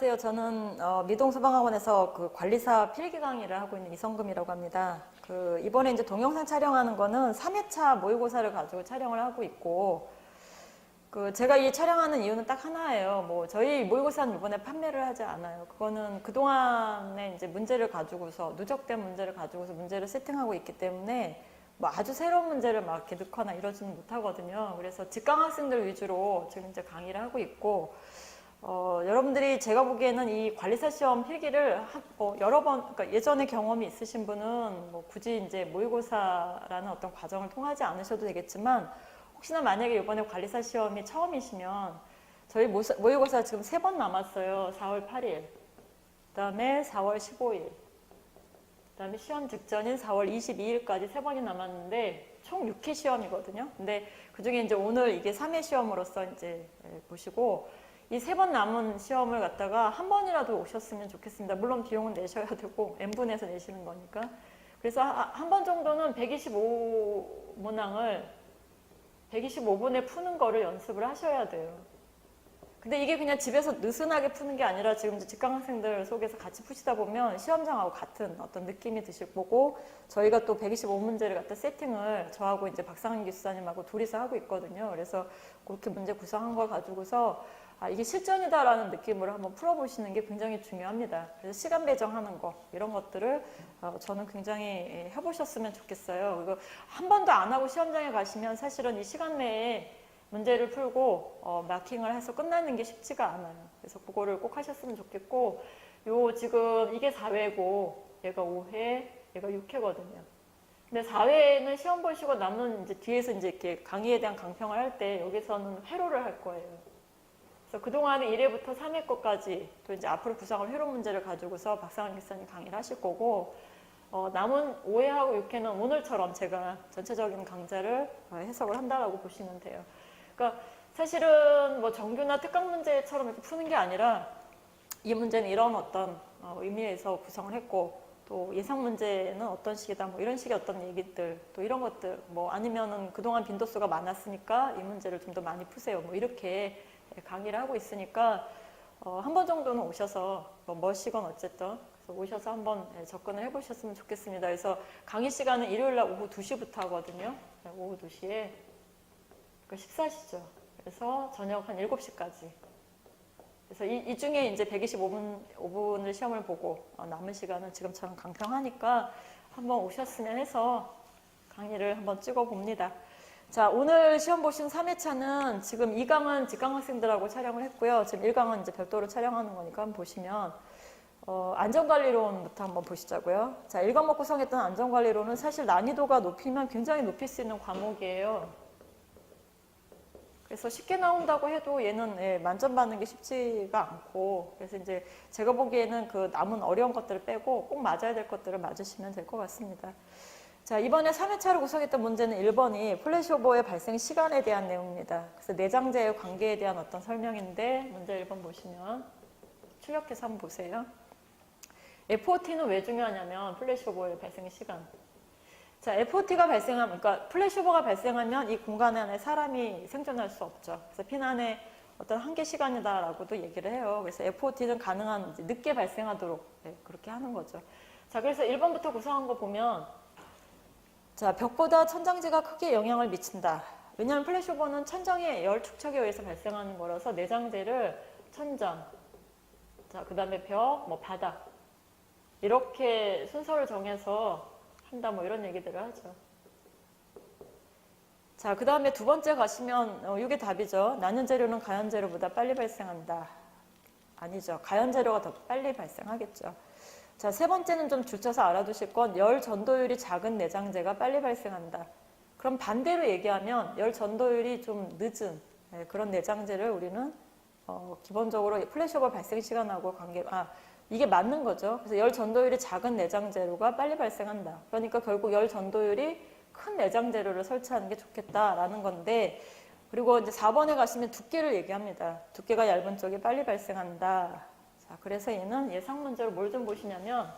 안녕하세요. 저는 미동소방학원에서 그 관리사 필기 강의를 하고 있는 이성금이라고 합니다. 이번에 이제 동영상 촬영하는 거는 3회차 모의고사를 가지고 촬영을 하고 있고, 제가 이 촬영하는 이유는 딱 하나예요. 저희 모의고사는 이번에 판매를 하지 않아요. 그거는 그동안에 이제 문제를 가지고서, 누적된 문제를 가지고서 문제를 세팅하고 있기 때문에 아주 새로운 문제를 막 이렇게 넣거나 이러지는 못하거든요. 그래서 직강 학생들 위주로 지금 이제 강의를 하고 있고, 여러분들이 제가 보기에는 이 관리사 시험 필기를 여러 번, 그러니까 예전에 경험이 있으신 분은 굳이 이제 모의고사라는 어떤 과정을 통하지 않으셔도 되겠지만, 혹시나 만약에 이번에 관리사 시험이 처음이시면, 저희 모의고사 지금 3번 남았어요. 4월 8일. 그 다음에 4월 15일. 그 다음에 시험 직전인 4월 22일까지 3번이 남았는데, 총 6회 시험이거든요. 근데 그 중에 이제 오늘 이게 3회 시험으로서 이제 보시고, 이 3번 남은 시험을 갖다가 한 번이라도 오셨으면 좋겠습니다. 물론 비용은 내셔야 되고 n분에서 내시는 거니까. 그래서 한 번 정도는 125문항을 125분에 푸는 거를 연습을 하셔야 돼요. 근데 이게 그냥 집에서 느슨하게 푸는 게 아니라 지금 직강 학생들 속에서 같이 푸시다 보면 시험장하고 같은 어떤 느낌이 드실 거고, 저희가 또 125문제를 갖다 세팅을 저하고 이제 박상현 기수사님하고 둘이서 하고 있거든요. 그래서 그렇게 문제 구성한 걸 가지고서 이게 실전이다라는 느낌으로 한번 풀어보시는 게 굉장히 중요합니다. 그래서 시간 배정하는 거, 이런 것들을 저는 굉장히 해보셨으면 좋겠어요. 그리고 한 번도 안 하고 시험장에 가시면 사실은 이 시간 내에 문제를 풀고 마킹을 해서 끝나는 게 쉽지가 않아요. 그래서 그거를 꼭 하셨으면 좋겠고, 지금 이게 4회고 얘가 5회, 얘가 6회거든요. 근데 4회는 시험 보시고 남은 이제 뒤에서 이제 이렇게 강의에 대한 강평을 할 때 여기서는 회로를 할 거예요. 그래서 그동안에 1회부터 3회 것까지 또 이제 앞으로 구성할 회로 문제를 가지고서 박상현 기사님 강의를 하실 거고, 남은 5회하고 6회는 오늘처럼 제가 전체적인 강좌를 해석을 한다라고 보시면 돼요. 그러니까 사실은 정규나 특강 문제처럼 이렇게 푸는 게 아니라 이 문제는 이런 어떤 의미에서 구성을 했고, 또 예상 문제는 어떤 식이다, 이런 식의 어떤 얘기들, 또 이런 것들, 아니면은 그동안 빈도수가 많았으니까 이 문제를 좀 더 많이 푸세요. 이렇게 강의를 하고 있으니까 한 번 정도는 오셔서 뭐시건 어쨌든 그래서 오셔서 한번 접근을 해보셨으면 좋겠습니다. 그래서 강의 시간은 일요일날 오후 2시부터 하거든요. 오후 2시에. 그러니까 식사시죠. 그래서 저녁 한 7시까지. 그래서 이 중에 이제 125분을 시험을 보고 남은 시간은 지금처럼 강평하니까 한번 오셨으면 해서 강의를 한번 찍어봅니다. 자, 오늘 시험 보신 3회차는 지금 2강은 직강 학생들하고 촬영을 했고요. 지금 1강은 이제 별도로 촬영하는 거니까 한번 보시면, 안전관리론부터 한번 보시자고요. 자, 1과목 구성했던 안전관리론은 사실 난이도가 높이면 굉장히 높일 수 있는 과목이에요. 그래서 쉽게 나온다고 해도 얘는 만점 받는 게 쉽지가 않고, 그래서 이제 제가 보기에는 그 남은 어려운 것들을 빼고 꼭 맞아야 될 것들을 맞으시면 될 것 같습니다. 자, 이번에 3회차로 구성했던 문제는 1번이 플래시오버의 발생 시간에 대한 내용입니다. 그래서 내장재의 관계에 대한 어떤 설명인데, 문제 1번 보시면 출력해서 한번 보세요. FOT는 왜 중요하냐면 플래시오버의 발생 시간. 자, FOT가 발생하면, 그러니까 플래시오버가 발생하면 이 공간 안에 사람이 생존할 수 없죠. 그래서 피난의 어떤 한계 시간이다라고도 얘기를 해요. 그래서 FOT는 가능한 늦게 발생하도록 그렇게 하는 거죠. 자, 그래서 1번부터 구성한 거 보면, 자, 벽보다 천장재가 크게 영향을 미친다. 왜냐하면 플래시오버는 천정의 열 축척에 의해서 발생하는 거라서 내장재를 천장, 자, 그 다음에 벽, 바닥 이렇게 순서를 정해서 한다, 이런 얘기들을 하죠. 자, 그 다음에 두 번째 가시면 이게 답이죠. 난연재료는 가연재료보다 빨리 발생한다. 아니죠. 가연재료가 더 빨리 발생하겠죠. 자, 세 번째는 좀 줄쳐서 알아두실 건 열 전도율이 작은 내장재가 빨리 발생한다. 그럼 반대로 얘기하면 열 전도율이 좀 늦은 그런 내장재를 우리는 기본적으로 플래시오버 발생 시간하고 이게 맞는 거죠. 그래서 열 전도율이 작은 내장재료가 빨리 발생한다. 그러니까 결국 열 전도율이 큰 내장재료를 설치하는 게 좋겠다라는 건데, 그리고 이제 4번에 가시면 두께를 얘기합니다. 두께가 얇은 쪽이 빨리 발생한다. 자, 그래서 얘는 예상 문제로 뭘 좀 보시냐면,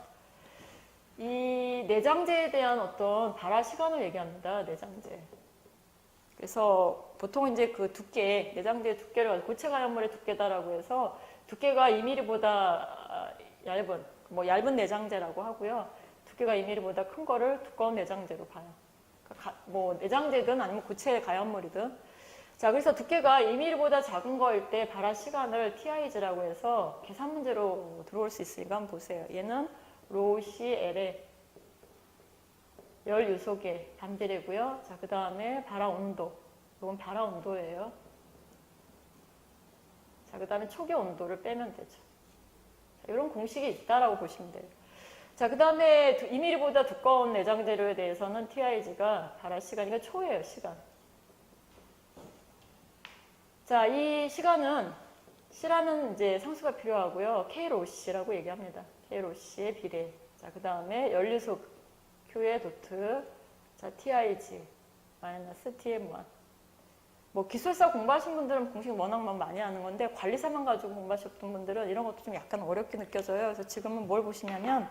이 내장재에 대한 어떤 발화 시간을 얘기합니다. 내장재. 그래서 보통 이제 그 두께, 내장재의 두께를 고체 가연물의 두께다라고 해서 두께가 2mm보다 얇은, 뭐 얇은 내장재라고 하고요. 두께가 2mm보다 큰 거를 두꺼운 내장재로 봐요. 그러니까 뭐 내장재든 아니면 고체 가연물이든. 자, 그래서 두께가 2mm보다 작은 거일 때 발화 시간을 TIG라고 해서 계산 문제로 들어올 수 있으니까 한번 보세요. 얘는 rho CL의 열 유속의 반비례고요. 자, 그 다음에 발화 온도. 이건 발화 온도예요. 자, 그 다음에 초기 온도를 빼면 되죠. 자, 이런 공식이 있다라고 보시면 돼요. 자, 그 다음에 2mm보다 두꺼운 내장 재료에 대해서는 TIG가 발화 시간이가 초예요, 시간. 자, 이 시간은 C라면 이제 상수가 필요하고요. KROC라고 얘기합니다. KROC의 비례. 자, 그 다음에 연료속 Q의 도트. 자, TIG 마이너스 TM1. 뭐 기술사 공부하신 분들은 공식 워낙 많이 하는 건데 관리사만 가지고 공부하셨던 분들은 이런 것도 좀 약간 어렵게 느껴져요. 그래서 지금은 뭘 보시냐면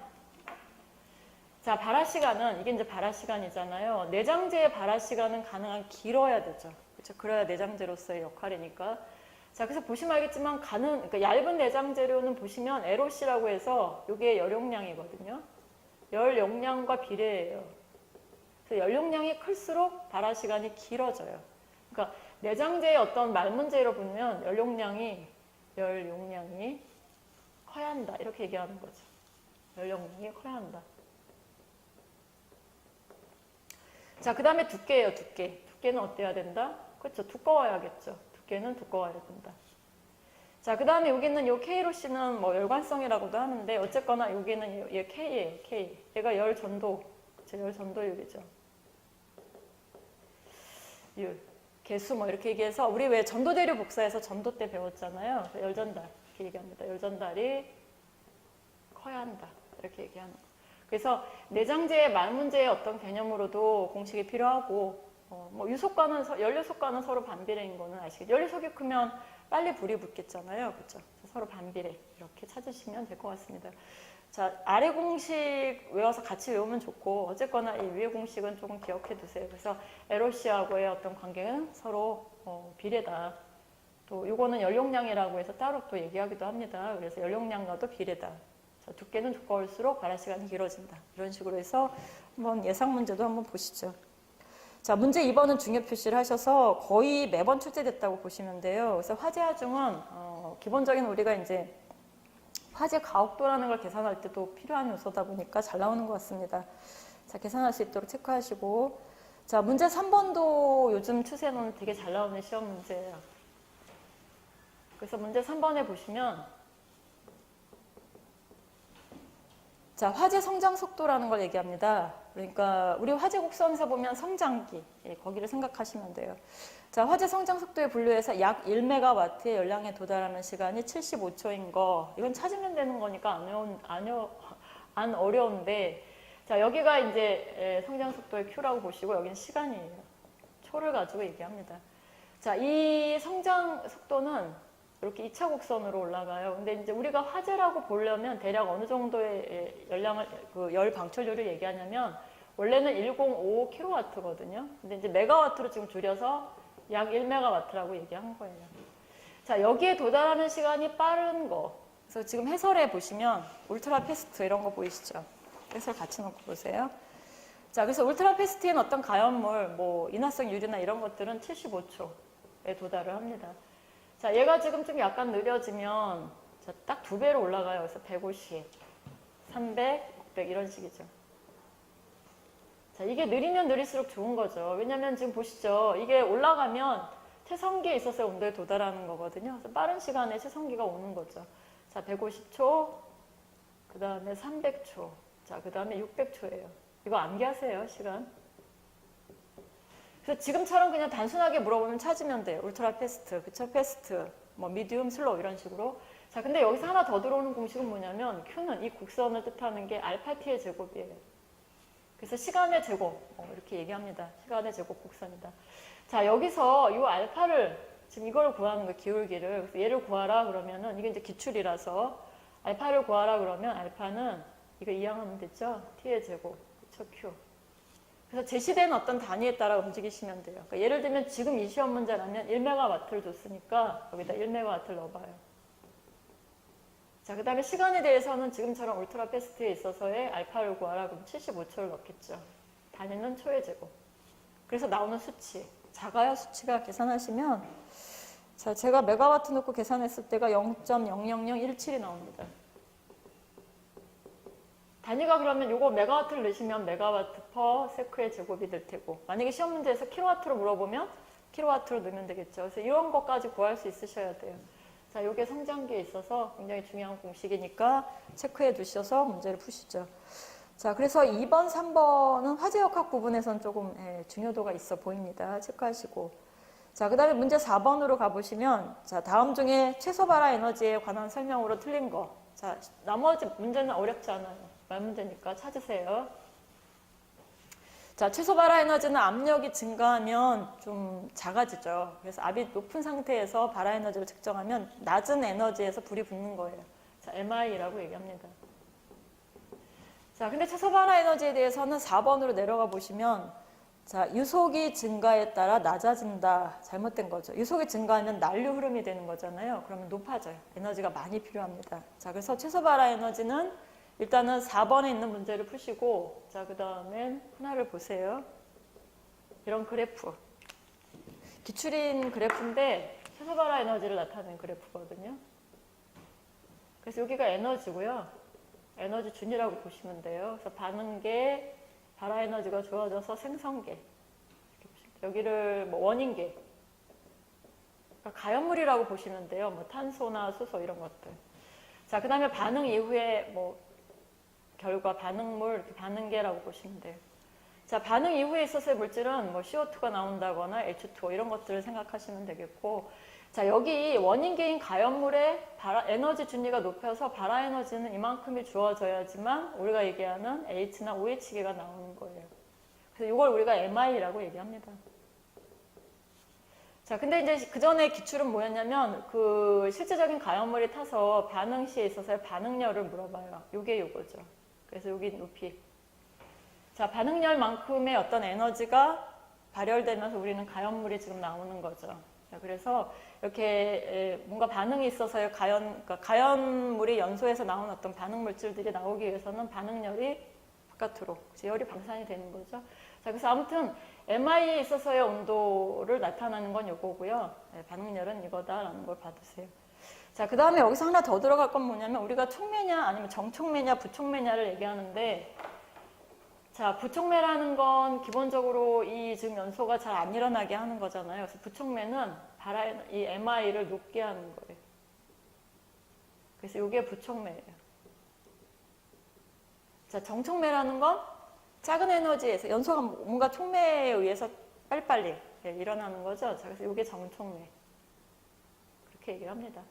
자, 발화 시간은 이게 이제 발화 시간이잖아요. 내장재의 발화 시간은 가능한 길어야 되죠. 그렇죠? 그래야 내장재로서의 역할이니까. 자, 그래서 보시면 알겠지만 그러니까 얇은 내장 재료는 보시면 LOC라고 해서 이게 열 용량이거든요. 열 용량과 비례해요. 그래서 열 용량이 클수록 발화 시간이 길어져요. 그러니까 내장재의 어떤 말문제로 보면 열 용량이 커야 한다 이렇게 얘기하는 거죠. 열 용량이 커야 한다. 자, 그 다음에 두께예요. 두께는 어때야 된다? 그렇죠. 두꺼워야겠죠. 두께는 두꺼워야 된다. 자, 그 다음에 여기는 요 KROC는 뭐 열관성이라고도 하는데 어쨌거나 여기는 얘 K예요. K. 얘가 열 전도, 열 전도율이죠. 율. 개수 뭐 이렇게 얘기해서 우리 왜 전도대류 복사해서 전도 때 배웠잖아요. 열전달 이렇게 얘기합니다. 열전달이 커야 한다 이렇게 얘기하는 거. 그래서 내장재의 말문제의 어떤 개념으로도 공식이 필요하고 뭐 유속과는 연료속과는 서로 반비례인 거는 아시겠죠? 연료속이 크면 빨리 불이 붙겠잖아요. 그렇죠? 서로 반비례 이렇게 찾으시면 될 것 같습니다. 자, 아래 공식 외워서 같이 외우면 좋고 어쨌거나 이 위에 공식은 조금 기억해 두세요. 그래서 LOC하고의 어떤 관계는 서로 비례다. 또 이거는 연용량이라고 해서 따로 또 얘기하기도 합니다. 그래서 연용량과도 비례다. 자, 두께는 두꺼울수록 발화 시간이 길어진다. 이런 식으로 해서 한번 예상 문제도 한번 보시죠. 자, 문제 2번은 중요 표시를 하셔서 거의 매번 출제됐다고 보시면 돼요. 그래서 화재 하중은 기본적인 우리가 이제 화재 가혹도라는 걸 계산할 때도 필요한 요소다 보니까 잘 나오는 것 같습니다. 자, 계산할 수 있도록 체크하시고. 자, 문제 3번도 요즘 추세는 되게 잘 나오는 시험 문제예요. 그래서 문제 3번에 보시면 자, 화재 성장 속도라는 걸 얘기합니다. 그러니까 우리 화재 곡선에서 보면 성장기, 거기를 생각하시면 돼요. 자, 화재 성장 속도에 분류해서 약 1메가와트의 열량에 도달하는 시간이 75초인 거. 이건 찾으면 되는 거니까 안 어려운데. 자, 여기가 이제 성장 속도의 Q라고 보시고 여기는 시간이에요. 초를 가지고 얘기합니다. 자, 이 성장 속도는 이렇게 2차 곡선으로 올라가요. 근데 이제 우리가 화재라고 보려면 대략 어느 정도의 열량을, 열 방출률을 얘기하냐면 원래는 1055kW거든요. 근데 이제 메가와트로 지금 줄여서 약 1메가와트라고 얘기한 거예요. 자, 여기에 도달하는 시간이 빠른 거. 그래서 지금 해설에 보시면 울트라 패스트 이런 거 보이시죠? 해설 같이 놓고 보세요. 자, 그래서 울트라 패스트인 어떤 가연물, 뭐 인화성 유리나 이런 것들은 75초에 도달을 합니다. 자, 얘가 지금 좀 약간 느려지면 딱 2배로 올라가요. 그래서 150, 300, 600 이런 식이죠. 자, 이게 느리면 느릴수록 좋은 거죠. 왜냐면 지금 보시죠. 이게 올라가면 최성기에 있어서 온도에 도달하는 거거든요. 그래서 빠른 시간에 최성기가 오는 거죠. 자, 150초, 그 다음에 300초, 자, 그 다음에 600초예요. 이거 암기하세요, 시간. 그래서 지금처럼 그냥 단순하게 물어보면 찾으면 돼요. 울트라 패스트, 그쵸? 패스트, 뭐 미디움, 슬로우 이런 식으로. 자, 근데 여기서 하나 더 들어오는 공식은 뭐냐면 Q는 이 곡선을 뜻하는 게 알파 t의 제곱이에요. 그래서 시간의 제곱 이렇게 얘기합니다. 시간의 제곱 곡선이다. 자, 여기서 이 알파를 지금 이걸 구하는 거예요. 기울기를. 그래서 얘를 구하라 그러면은 이게 이제 기출이라서 알파를 구하라 그러면 알파는 이거 이항하면 됐죠? t의 제곱, 그쵸? Q. 그래서 제시된 어떤 단위에 따라 움직이시면 돼요. 그러니까 예를 들면 지금 이 시험 문제라면 1메가와트를 줬으니까 여기다 1메가와트를 넣어봐요. 자, 그 다음에 시간에 대해서는 지금처럼 울트라 패스트에 있어서의 알파를 구하라. 그럼 75초를 넣겠죠. 단위는 초의 제곱. 그래서 나오는 수치. 작아요, 수치가. 계산하시면. 자, 제가 메가와트 넣고 계산했을 때가 0.00017이 나옵니다. 단위가 그러면 요거 메가와트를 넣으시면 메가와트 퍼 세크의 제곱이 될 테고, 만약에 시험 문제에서 킬로와트로 물어보면 킬로와트로 넣으면 되겠죠. 그래서 이런 것까지 구할 수 있으셔야 돼요. 자, 요게 성장기에 있어서 굉장히 중요한 공식이니까 체크해 두셔서 문제를 푸시죠. 자, 그래서 2번, 3번은 화재역학 부분에선 조금 중요도가 있어 보입니다. 체크하시고. 자, 그 다음에 문제 4번으로 가보시면, 자, 다음 중에 최소 발화 에너지에 관한 설명으로 틀린 거. 자, 나머지 문제는 어렵지 않아요. 말 문제니까 찾으세요. 자, 최소 발화 에너지는 압력이 증가하면 좀 작아지죠. 그래서 압이 높은 상태에서 발화 에너지를 측정하면 낮은 에너지에서 불이 붙는 거예요. 자, MI라고 얘기합니다. 자, 근데 최소 발화 에너지에 대해서는 4번으로 내려가 보시면, 자, 유속이 증가에 따라 낮아진다. 잘못된 거죠. 유속이 증가하면 난류 흐름이 되는 거잖아요. 그러면 높아져요. 에너지가 많이 필요합니다. 자, 그래서 최소 발화 에너지는 일단은 4번에 있는 문제를 푸시고, 자, 그 다음엔 하나를 보세요. 이런 그래프. 기출인 그래프인데 최소 발화 에너지를 나타내는 그래프거든요. 그래서 여기가 에너지고요. 에너지 준이라고 보시면 돼요. 그래서 반응계, 발화 에너지가 좋아져서 생성계. 여기를 뭐 원인계. 그러니까 가연물이라고 보시면 돼요. 뭐 탄소나 수소 이런 것들. 자, 그 다음에 반응 이후에 뭐 결과, 반응물, 이렇게 반응계라고 보시면 돼요. 자, 반응 이후에 있어서의 물질은 뭐 CO2가 나온다거나 H2O 이런 것들을 생각하시면 되겠고, 자, 여기 원인계인 가연물의 에너지 준위가 높여서 발화 에너지는 이만큼이 주어져야지만 우리가 얘기하는 H나 OH계가 나오는 거예요. 그래서 이걸 우리가 MI라고 얘기합니다. 자, 근데 이제 그 전에 기출은 뭐였냐면 그 실제적인 가연물이 타서 반응 시에 있어서의 반응열을 물어봐요. 요게 요거죠. 그래서 여기 높이. 자, 반응열만큼의 어떤 에너지가 발열되면서 우리는 가연물이 지금 나오는 거죠. 자, 그래서 이렇게 뭔가 반응이 있어서의 그러니까 가연물이 연소해서 나온 어떤 반응 물질들이 나오기 위해서는 반응열이 바깥으로, 열이 방산이 되는 거죠. 자, 그래서 아무튼 MI에 있어서의 온도를 나타나는 건 이거고요. 반응열은 이거다라는 걸 봐두세요. 자, 그 다음에 여기서 하나 더 들어갈 건 뭐냐면 우리가 촉매냐 아니면 정촉매냐 부촉매냐를 얘기하는데, 자, 부촉매라는 건 기본적으로 이 지금 연소가 잘 안 일어나게 하는 거잖아요. 그래서 부촉매는 이 MI를 높게 하는 거예요. 그래서 이게 부촉매예요. 자, 정촉매라는 건 작은 에너지에서 연소가 뭔가 촉매에 의해서 빨리빨리 일어나는 거죠. 자, 그래서 이게 정촉매. 그렇게 얘기를 합니다.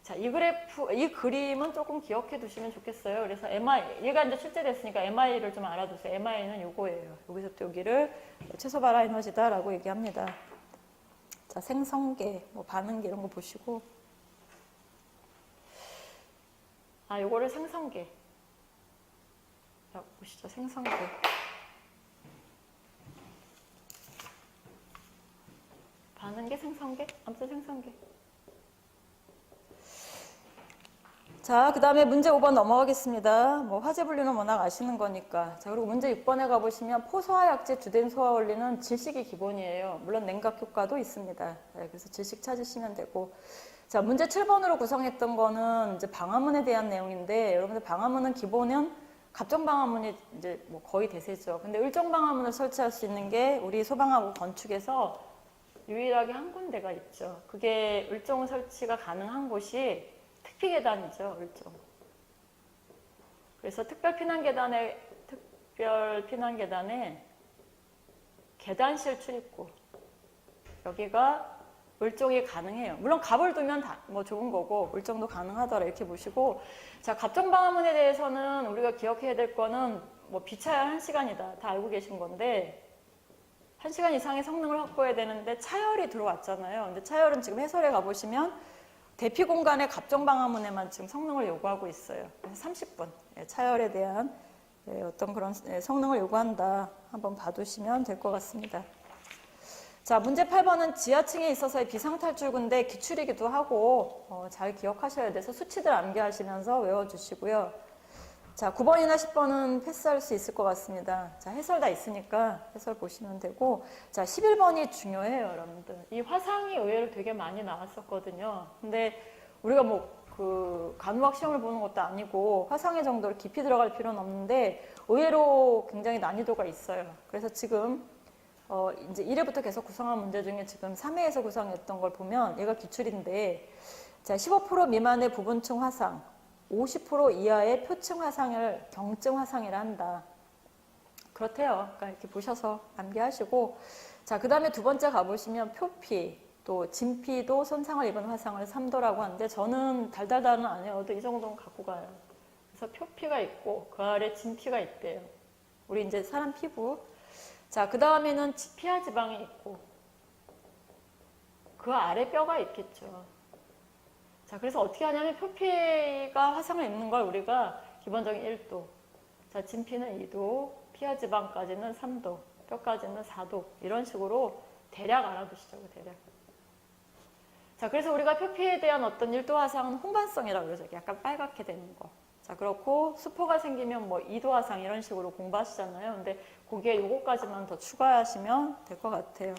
자, 이 그래프, 이 그림은 조금 기억해 두시면 좋겠어요. 그래서 MI, 얘가 이제 출제됐으니까 MI를 좀 알아두세요. MI는 요거예요. 여기서부터 여기를 최소 발화 에너지다라고 얘기합니다. 자, 생성계, 뭐 반응계 이런 거 보시고. 아, 요거를 생성계. 자, 보시죠. 생성계. 반응계, 생성계? 아무튼 생성계. 자, 그 다음에 문제 5번 넘어가겠습니다. 뭐 화재 분류는 워낙 아시는 거니까. 자, 그리고 문제 6번에 가보시면 포소화약제 주된 소화 원리는 질식이 기본이에요. 물론 냉각 효과도 있습니다. 네, 그래서 질식 찾으시면 되고. 자, 문제 7번으로 구성했던 거는 이제 방화문에 대한 내용인데, 여러분들 방화문은 기본은 갑정 방화문이 이제 뭐 거의 대세죠. 근데 을정 방화문을 설치할 수 있는 게 우리 소방하고 건축에서 유일하게 한 군데가 있죠. 그게 을정 설치가 가능한 곳이 특피계단이죠, 을정. 그래서 특별 피난계단에 계단실 출입구. 여기가 을정이 가능해요. 물론 갑을 두면 뭐 좋은 거고, 을정도 가능하더라, 이렇게 보시고. 자, 갑정방화문에 대해서는 우리가 기억해야 될 거는 뭐 비차열 1시간이다. 다 알고 계신 건데, 1시간 이상의 성능을 확보해야 되는데, 차열이 들어왔잖아요. 근데 차열은 지금 해설에 가보시면, 대피 공간의 갑정 방화문에만 지금 성능을 요구하고 있어요. 그래서 30분 차열에 대한 어떤 그런 성능을 요구한다. 한번 봐두시면 될 것 같습니다. 자, 문제 8번은 지하층에 있어서의 비상탈출구인데 기출이기도 하고 잘 기억하셔야 돼서 수치들 암기하시면서 외워주시고요. 자, 9번이나 10번은 패스할 수 있을 것 같습니다. 자, 해설 다 있으니까 해설 보시면 되고, 자, 11번이 중요해요, 여러분들. 이 화상이 의외로 되게 많이 나왔었거든요. 근데 우리가 간호학 시험을 보는 것도 아니고 화상의 정도로 깊이 들어갈 필요는 없는데 의외로 굉장히 난이도가 있어요. 그래서 지금 이제 1회부터 계속 구성한 문제 중에 지금 3회에서 구성했던 걸 보면 얘가 기출인데, 자, 15% 미만의 부분층 화상, 50% 이하의 표층 화상을 경증 화상이라 한다. 그렇대요. 그러니까 이렇게 보셔서 암기하시고, 자, 그 다음에 두 번째 가보시면 표피, 또 진피도 손상을 입은 화상을 3도라고 하는데 저는 달달달은 안 해도 이 정도는 갖고 가요. 그래서 표피가 있고 그 아래 진피가 있대요. 우리 이제 사람 피부. 자, 그 다음에는 피하 지방이 있고 그 아래 뼈가 있겠죠. 자, 그래서 어떻게 하냐면 표피가 화상을 입는 걸 우리가 기본적인 1도, 자, 진피는 2도, 피하 지방까지는 3도, 뼈까지는 4도 이런 식으로 대략 알아두시죠. 대략. 자, 그래서 우리가 표피에 대한 어떤 1도 화상은 홍반성이라고 그러죠. 약간 빨갛게 되는 거. 자, 그렇고 수포가 생기면 2도 화상 이런 식으로 공부하시잖아요. 근데 거기에 요거까지만 더 추가하시면 될 것 같아요.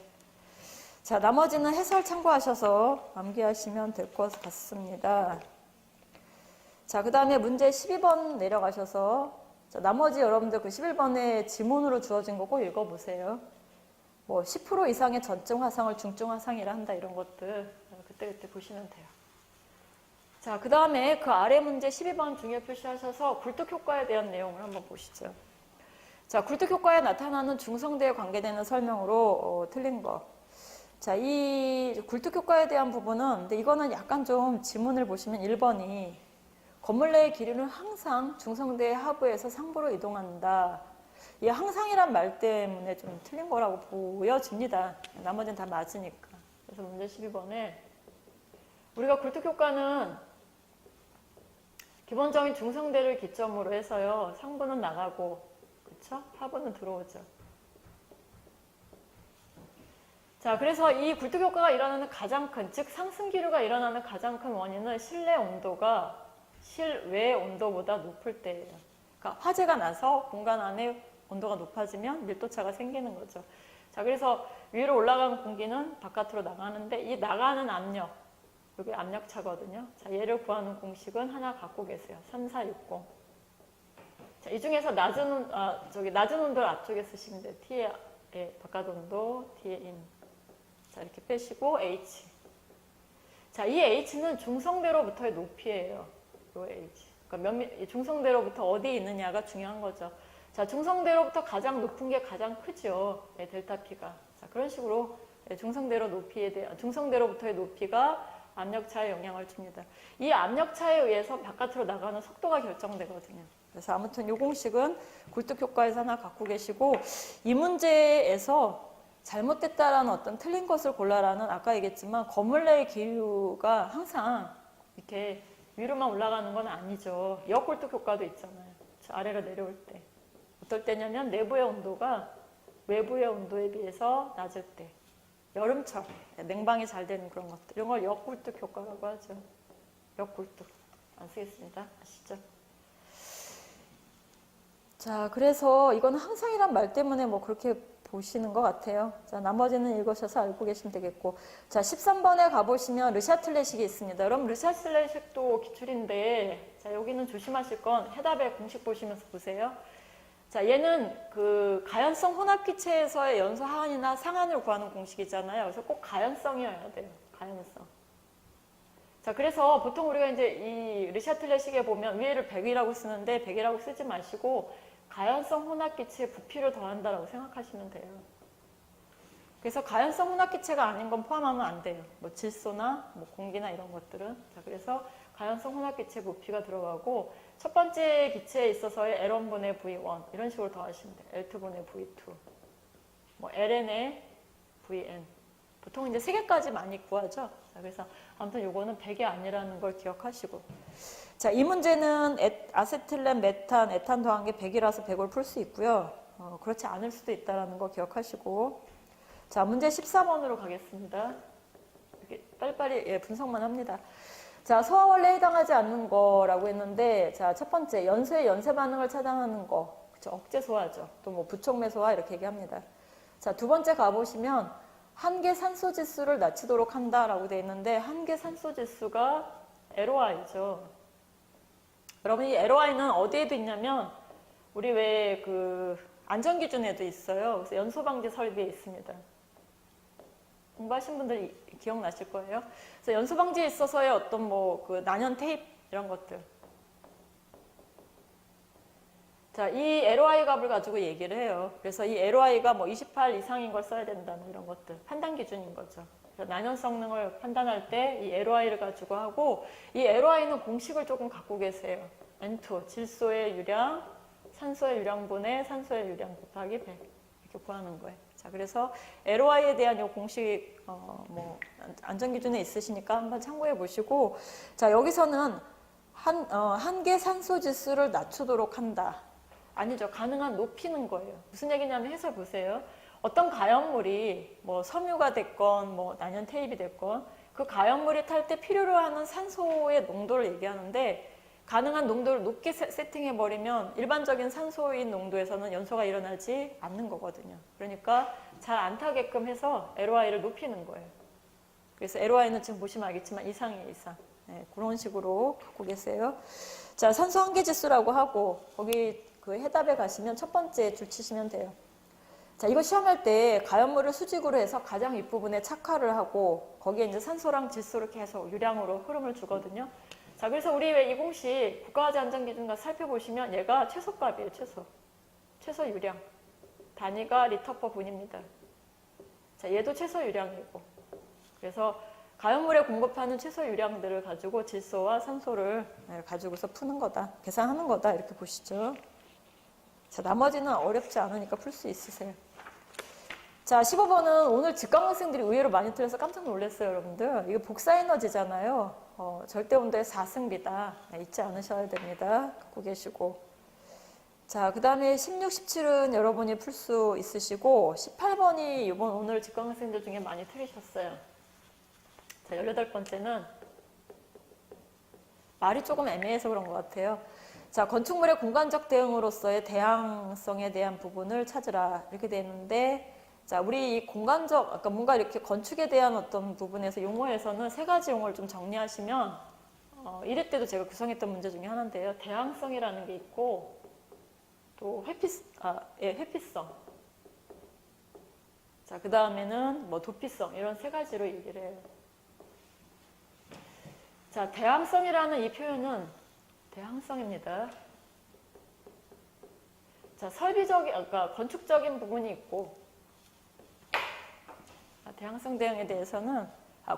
자, 나머지는 해설 참고하셔서 암기하시면 될 것 같습니다. 자, 그 다음에 문제 12번 내려가셔서, 자, 나머지 여러분들 그 11번에 지문으로 주어진 거 꼭 읽어보세요. 10% 이상의 전증 화상을 중증 화상이라 한다, 이런 것들 그때 보시면 돼요. 자, 그 다음에 그 아래 문제 12번 중요 표시하셔서 굴뚝 효과에 대한 내용을 한번 보시죠. 자, 굴뚝 효과에 나타나는 중성대에 관계되는 설명으로 틀린 거. 자, 이 굴뚝 효과에 대한 부분은, 근데 이거는 약간 좀 지문을 보시면 1번이 건물 내의 기류는 항상 중성대의 하부에서 상부로 이동한다. 이 항상이란 말 때문에 좀 틀린 거라고 보여집니다. 나머지는 다 맞으니까. 그래서 문제 12번에 우리가 굴뚝 효과는 기본적인 중성대를 기점으로 해서요. 상부는 나가고, 그쵸? 하부는 들어오죠. 자, 그래서 이 굴뚝 효과가 일어나는 가장 큰, 즉 상승 기류가 일어나는 가장 큰 원인은 실내 온도가 실외 온도보다 높을 때예요. 그러니까 화재가 나서 공간 안에 온도가 높아지면 밀도차가 생기는 거죠. 자, 그래서 위로 올라간 공기는 바깥으로 나가는데 이 나가는 압력, 여기 압력차거든요. 자, 얘를 구하는 공식은 하나 갖고 계세요. 3460. 자, 이 중에서 낮은 온도를 앞쪽에 쓰시면 돼요. T의 바깥 온도, T의 인. 자, 이렇게 빼시고 H. 자, 이 H는 중성대로부터의 높이예요. 요 H. 그러니까 중성대로부터 어디에 있느냐가 중요한 거죠. 자, 중성대로부터 가장 높은 게 가장 크죠. 델타 P가. 자, 그런 식으로 중성대로부터의 높이가 압력차에 영향을 줍니다. 이 압력차에 의해서 바깥으로 나가는 속도가 결정되거든요. 그래서 아무튼 이 공식은 굴뚝 효과에서 하나 갖고 계시고, 이 문제에서 잘못됐다라는 어떤 틀린 것을 골라라는, 아까 얘기했지만 건물 내의 기류가 항상 이렇게 위로만 올라가는 건 아니죠. 역굴뚝 효과도 있잖아요. 아래로 내려올 때. 어떨 때냐면 내부의 온도가 외부의 온도에 비해서 낮을 때. 여름철, 냉방이 잘 되는 그런 것들. 이런 걸 역굴뚝 효과라고 하죠. 역굴뚝. 안 쓰겠습니다. 아시죠? 자, 그래서 이건 항상이란 말 때문에 그렇게 보시는 것 같아요. 자, 나머지는 읽으셔서 알고 계시면 되겠고. 자, 13번에 가보시면 르샤틀레식이 있습니다. 여러분, 르샤틀레식도 기출인데, 자, 여기는 조심하실 건 해답의 공식 보시면서 보세요. 자, 얘는 그 가연성 혼합기체에서의 연소 하한이나 상한을 구하는 공식이잖아요. 그래서 꼭 가연성이어야 돼요. 가연성. 자, 그래서 보통 우리가 이제 이 르샤틀레식에 보면 위에를 100이라고 쓰는데 100이라고 쓰지 마시고 가연성 혼합기체에 부피를 더한다라고 생각하시면 돼요. 그래서 가연성 혼합기체가 아닌 건 포함하면 안 돼요. 질소나 공기나 이런 것들은. 자, 그래서 가연성 혼합기체 부피가 들어가고 첫 번째 기체에 있어서의 L1분의 V1 이런 식으로 더하시면 돼요. L2분의 V2 LN의 VN 보통 이제 3개까지 많이 구하죠. 자, 그래서 아무튼 요거는 100이 아니라는 걸 기억하시고, 자, 이 문제는 아세틸렌, 메탄, 에탄 더한 게 100이라서 100을 풀 수 있고요. 그렇지 않을 수도 있다는 거 기억하시고, 자, 문제 14번으로 가겠습니다. 이렇게 빨리빨리 분석만 합니다. 자, 소화 원래에 해당하지 않는 거라고 했는데, 자, 첫 번째, 연소의 연쇄 반응을 차단하는 거. 그쵸, 억제 소화죠. 또 뭐 부촉매 소화 이렇게 얘기합니다. 자, 두 번째 가보시면, 한계 산소 지수를 낮추도록 한다라고 되어 있는데, 한계 산소 지수가 LOI죠. 여러분, 이 LOI는 어디에도 있냐면, 우리 왜 그 안전기준에도 있어요. 그래서 연소방지 설비에 있습니다. 공부하신 분들 기억나실 거예요. 그래서 연소방지에 있어서의 어떤 뭐 그 난연 테이프 이런 것들. 자, 이 LOI 값을 가지고 얘기를 해요. 그래서 이 LOI가 뭐 28 이상인 걸 써야 된다, 뭐 이런 것들. 판단 기준인 거죠. 그래서 난연 성능을 판단할 때 이 LOI를 가지고 하고, 이 LOI는 공식을 조금 갖고 계세요. N2, 질소의 유량, 산소의 유량분의 산소의 유량 곱하기 100. 이렇게 구하는 거예요. 자, 그래서 LOI에 대한 이 공식, 뭐, 안전기준에 있으시니까 한번 참고해 보시고, 자, 여기서는 한계 산소 지수를 낮추도록 한다. 아니죠. 가능한 높이는 거예요. 무슨 얘기냐면 해설 보세요. 어떤 가연물이 뭐 섬유가 됐건 뭐 난연 테이프이 됐건 그 가연물이 탈 때 필요로 하는 산소의 농도를 얘기하는데 가능한 농도를 높게 세팅해버리면 일반적인 산소인 농도에서는 연소가 일어나지 않는 거거든요. 그러니까 잘 안 타게끔 해서 LOI를 높이는 거예요. 그래서 LOI는 지금 보시면 알겠지만 이상이에요, 이상. 네, 그런 식으로 갖고 계세요. 자, 산소 한계 지수라고 하고 거기 그 해답에 가시면 첫 번째 줄 치시면 돼요. 자, 이거 시험할 때 가연물을 수직으로 해서 가장 윗부분에 착화를 하고 거기에 이제 산소랑 질소를 계속 유량으로 흐름을 주거든요. 자, 그래서 우리 왜 이 공식 국가화재 안전기준과 살펴보시면 얘가 최소값이에요, 최소 유량. 단위가 리터/퍼 분입니다. 자, 얘도 최소 유량이고. 그래서 가연물에 공급하는 최소 유량들을 가지고 질소와 산소를 가지고서 푸는 거다, 계산하는 거다, 이렇게 보시죠. 자, 나머지는 어렵지 않으니까 풀 수 있으세요. 자, 15번은 오늘 직관학생들이 의외로 많이 틀려서 깜짝 놀랐어요, 여러분들. 이거 복사에너지잖아요. 절대 온도의 4승비다. 잊지 않으셔야 됩니다. 갖고 계시고. 자, 그 다음에 16, 17은 여러분이 풀 수 있으시고, 18번이 이번 오늘 직관학생들 중에 많이 틀리셨어요. 자, 18번째는 말이 조금 애매해서 그런 것 같아요. 자, 건축물의 공간적 대응으로서의 대항성에 대한 부분을 찾으라. 이렇게 되어 있는데, 자, 우리 이 공간적, 아까 뭔가 이렇게 건축에 대한 어떤 부분에서 용어에서는 세 가지 용어를 좀 정리하시면, 1회 때도 제가 구성했던 문제 중에 하나인데요. 대항성이라는 게 있고, 또 회피성. 자, 그 다음에는 뭐 도피성, 이런 세 가지로 얘기를 해요. 자, 대항성이라는 이 표현은 대항성입니다. 자, 설비적인, 아까 건축적인 부분이 있고, 대항성 대응에 대해서는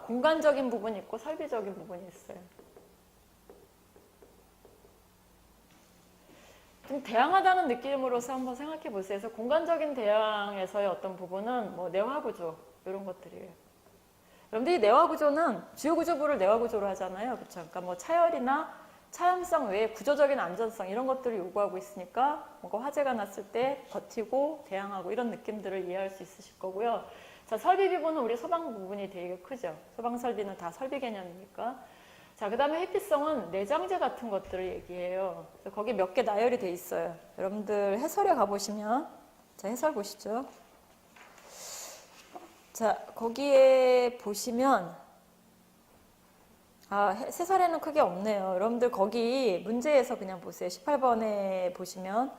공간적인 부분이 있고 설비적인 부분이 있어요. 좀 대항하다는 느낌으로서 한번 생각해 보세요. 그래서 공간적인 대항에서의 어떤 부분은 뭐 내화구조 이런 것들이에요. 여러분들이 내화구조는 주요구조부를 내화구조로 하잖아요. 그렇죠? 그러니까 뭐 차열이나 차염성 외에 구조적인 안전성 이런 것들을 요구하고 있으니까 뭔가 화재가 났을 때 버티고 대항하고 이런 느낌들을 이해할 수 있으실 거고요. 자, 설비 부분은 우리 소방 부분이 되게 크죠. 소방 설비는 다 설비 개념이니까. 자, 그 다음에 회피성은 내장재 같은 것들을 얘기해요. 그래서 거기 몇 개 나열이 돼 있어요. 여러분들 해설에 가보시면, 자, 해설 보시죠. 자, 거기에 보시면, 해설에는 크게 없네요. 여러분들 거기 문제에서 그냥 보세요. 18번에 보시면,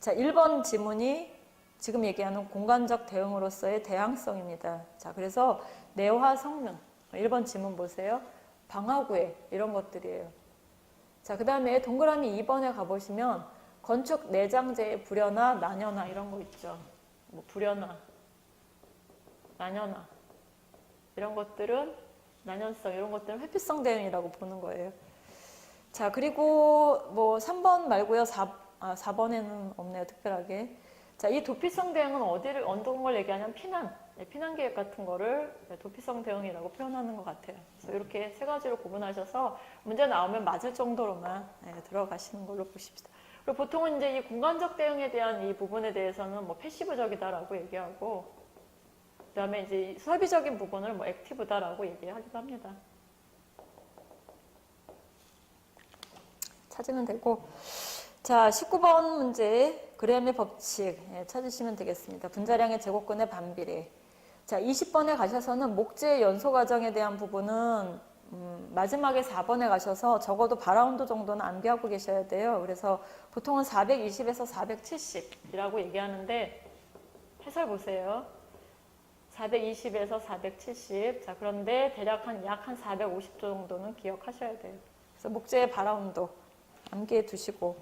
자, 1번 지문이 지금 얘기하는 공간적 대응으로서의 대항성입니다. 자, 그래서 내화 성능, 1번 지문 보세요. 방화구획 이런 것들이에요. 자, 그 다음에 동그라미 2번에 가보시면 건축 내장재의 불연화, 난연화 이런 거 있죠. 뭐 불연화, 난연화 이런 것들은 난연성 이런 것들은 회피성 대응이라고 보는 거예요. 자, 그리고 뭐 3번 말고요. 4번에는 없네요, 특별하게. 자, 이 도피성 대응은 어떤 걸 얘기하냐면 피난 계획 같은 거를 도피성 대응이라고 표현하는 것 같아요. 그래서 이렇게 세 가지로 구분하셔서 문제 나오면 맞을 정도로만 들어가시는 걸로 보십시다. 그리고 보통은 이제 이 공간적 대응에 대한 이 부분에 대해서는 뭐 패시브적이다라고 얘기하고, 그다음에 이제 설비적인 부분을 뭐 액티브다라고 얘기하기도 합니다. 찾으면 되고. 자, 19번 문제 그램의 법칙 찾으시면 되겠습니다. 분자량의 제곱근의 반비례. 자, 20번에 가셔서는 목재 연소 과정에 대한 부분은 마지막에 4번에 가셔서 적어도 바라운드 정도는 암기하고 계셔야 돼요. 그래서 보통은 420에서 470이라고 얘기하는데 해설 보세요. 420에서 470. 자, 그런데 대략 약 한 450 정도는 기억하셔야 돼요. 그래서 목재의 바라운드 암기해 두시고.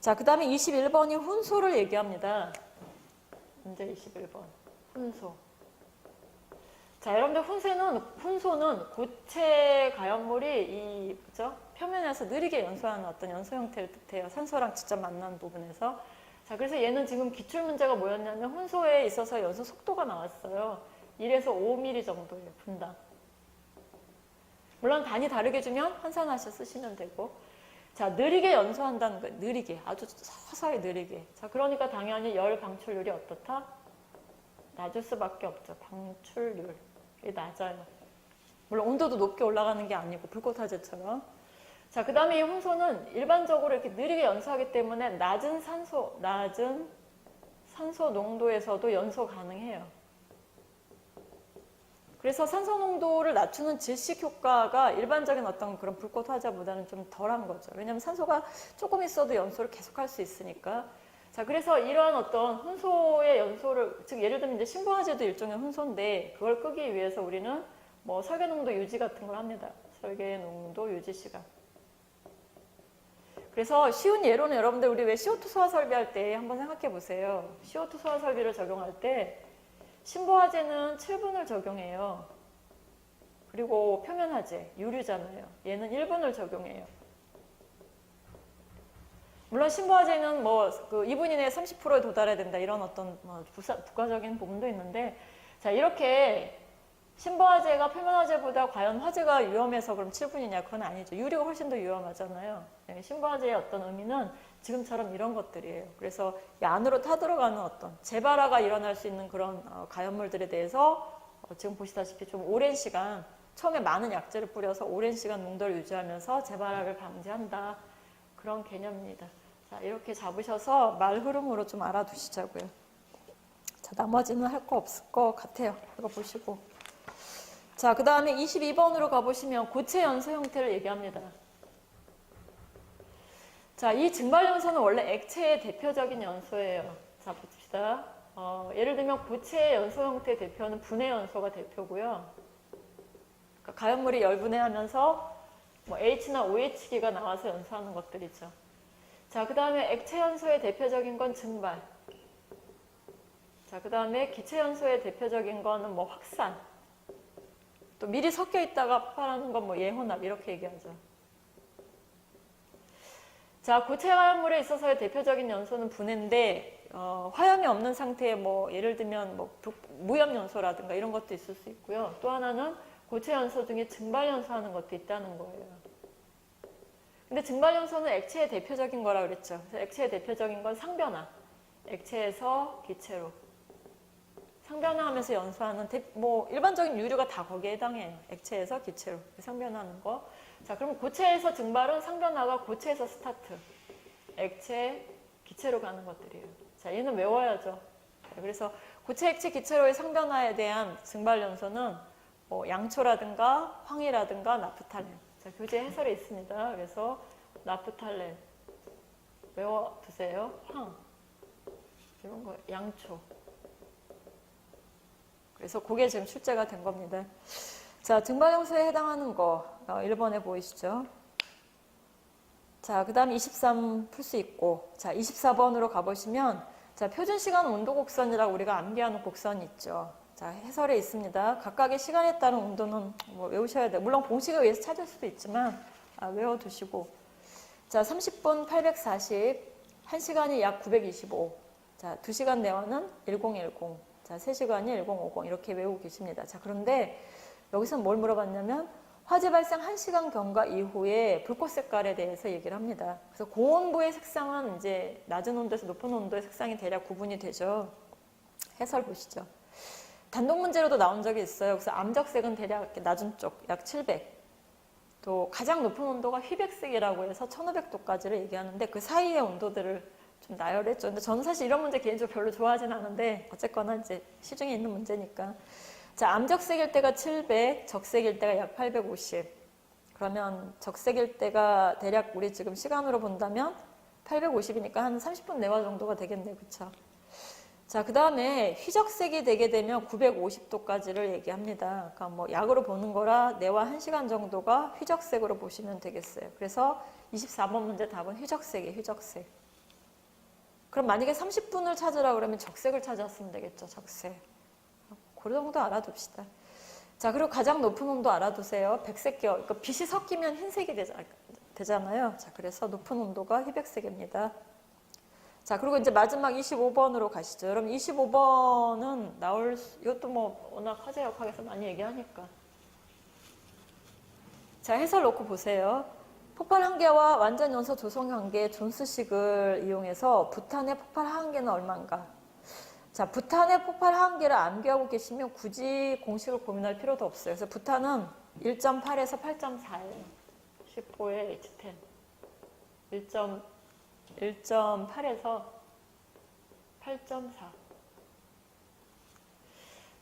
자, 그 다음에 21번이 훈소를 얘기합니다. 문제 21번. 훈소. 자, 여러분들 훈소는 고체 가연물이 그죠? 표면에서 느리게 연소하는 어떤 연소 형태를 뜻해요. 산소랑 직접 만나는 부분에서. 자, 그래서 얘는 지금 기출 문제가 뭐였냐면 훈소에 있어서 연소 속도가 나왔어요. 1에서 5mm 정도예요, 분당. 물론 단위 다르게 주면 환산하셔 쓰시면 되고. 자, 느리게 연소한다는 거예요. 느리게. 아주 서서히 느리게. 자, 그러니까 당연히 열 방출률이 어떻다? 낮을 수밖에 없죠. 방출률. 이게 낮아요. 물론 온도도 높게 올라가는 게 아니고 불꽃 화재처럼. 자, 그 다음에 이 훈소는 일반적으로 이렇게 느리게 연소하기 때문에 낮은 산소 농도에서도 연소 가능해요. 그래서 산소 농도를 낮추는 질식 효과가 일반적인 어떤 그런 불꽃 화재보다는 좀 덜한 거죠. 왜냐하면 산소가 조금 있어도 연소를 계속할 수 있으니까. 자, 그래서 이러한 어떤 훈소의 연소를, 즉 예를 들면 이제 신부화재도 일종의 훈소인데 그걸 끄기 위해서 우리는 뭐 설계 농도 유지 같은 걸 합니다. 설계 농도 유지 시간. 그래서 쉬운 예로는 여러분들 우리 왜 CO2 소화 설비할 때 한번 생각해 보세요. CO2 소화 설비를 적용할 때 신부화재는 7분을 적용해요. 그리고 표면화재, 유류잖아요. 얘는 1분을 적용해요. 물론 신부화재는 뭐 그 2분 이내에 30%에 도달해야 된다 이런 어떤 부가적인 부분도 있는데, 자, 이렇게 신부화재가 표면화재보다 과연 화재가 위험해서 그럼 7분이냐? 그건 아니죠. 유리가 훨씬 더 위험하잖아요. 네, 신부화재의 어떤 의미는 지금처럼 이런 것들이에요. 그래서 이 안으로 타들어가는 어떤 재발화가 일어날 수 있는 그런 가연물들에 대해서 지금 보시다시피 좀 오랜 시간, 처음에 많은 약재를 뿌려서 오랜 시간 농도를 유지하면서 재발화를 방지한다. 그런 개념입니다. 자, 이렇게 잡으셔서 말 흐름으로 좀 알아두시자고요. 자, 나머지는 할 거 없을 것 같아요. 이거 보시고. 자, 그 다음에 22번으로 가보시면 고체 연소 형태를 얘기합니다. 자, 이 증발 연소는 원래 액체의 대표적인 연소예요. 자, 봅시다. 예를 들면 고체 연소 형태의 대표는 분해 연소가 대표고요. 그러니까 가연물이 열분해하면서 뭐 H나 OH기가 나와서 연소하는 것들이죠. 자, 그 다음에 액체 연소의 대표적인 건 증발. 자, 그 다음에 기체 연소의 대표적인 거는 뭐 확산. 또 미리 섞여 있다가 폭발하는 건 뭐 예혼합 이렇게 얘기하죠. 자, 고체 가연물에 있어서의 대표적인 연소는 분해인데 화염이 없는 상태에 뭐 예를 들면 뭐 무염 연소라든가 이런 것도 있을 수 있고요. 또 하나는 고체 연소 중에 증발 연소하는 것도 있다는 거예요. 근데 증발 연소는 액체의 대표적인 거라 그랬죠. 그래서 액체의 대표적인 건 상변화. 액체에서 기체로. 상변화하면서 연소하는 뭐 일반적인 유류가 다 거기에 해당해요. 액체에서 기체로 상변화하는 거. 자, 그럼 고체에서 증발은 상변화가 고체에서 스타트. 액체, 기체로 가는 것들이에요. 자, 얘는 외워야죠. 그래서 고체, 액체, 기체로의 상변화에 대한 증발 연소는 뭐 양초라든가 황이라든가 나프탈렌. 자, 교재 해설에 있습니다. 그래서 나프탈렌 외워두세요. 황 이런 거, 양초. 그래서 그게 지금 출제가 된 겁니다. 자, 증발연소에 해당하는 거 1번에 보이시죠? 자, 그 다음 23 풀 수 있고, 자, 24번으로 가보시면, 자, 표준시간 온도곡선이라고 우리가 암기하는 곡선이 있죠. 자, 해설에 있습니다. 각각의 시간에 따른 온도는 뭐 외우셔야 돼요. 물론 공식에 의해서 찾을 수도 있지만 외워두시고. 자, 30분 840, 1시간이 약 925. 자, 2시간 내원은 1010. 자, 3시간이 1050 이렇게 외우고 계십니다. 자, 그런데 여기서는 뭘 물어봤냐면 화재 발생 1시간 경과 이후에 불꽃 색깔에 대해서 얘기를 합니다. 그래서 고온부의 색상은 이제 낮은 온도에서 높은 온도의 색상이 대략 구분이 되죠. 해설 보시죠. 단독 문제로도 나온 적이 있어요. 그래서 암적색은 대략 이렇게 낮은 쪽, 약 700. 또 가장 높은 온도가 휘백색이라고 해서 1500도까지를 얘기하는데 그 사이의 온도들을 좀 나열했죠. 근데 저는 사실 이런 문제 개인적으로 별로 좋아하진 않은데 어쨌거나 이제 시중에 있는 문제니까. 자, 암적색일 때가 700, 적색일 때가 약 850. 그러면 적색일 때가 대략 우리 지금 시간으로 본다면 850이니까 한 30분 내와 정도가 되겠네요. 그쵸? 자, 그 다음에 휘적색이 되게 되면 950도까지를 얘기합니다. 그러니까 뭐 약으로 보는 거라 내와 1시간 정도가 휘적색으로 보시면 되겠어요. 그래서 24번 문제 답은 휘적색이에요. 휘적색. 그럼 만약에 30분을 찾으라 그러면 적색을 찾았으면 되겠죠. 적색. 그 정도 알아둡시다. 자, 그리고 가장 높은 온도 알아두세요. 백색계열. 그러니까 빛이 섞이면 흰색이 되잖아요. 자, 그래서 높은 온도가 휘백색입니다. 자, 그리고 이제 마지막 25번으로 가시죠. 여러분 25번은 이것도 뭐 워낙 화재역학에서 많이 얘기하니까. 자, 해설 놓고 보세요. 폭발 한계와 완전 연소 조성 한계 존스식을 이용해서 부탄의 폭발 한계는 얼마인가? 자, 부탄의 폭발 한계를 암기하고 계시면 굳이 공식을 고민할 필요도 없어요. 그래서 부탄은 1.8에서 8.4예요. 10호의 H10. 1.8에서 8.4.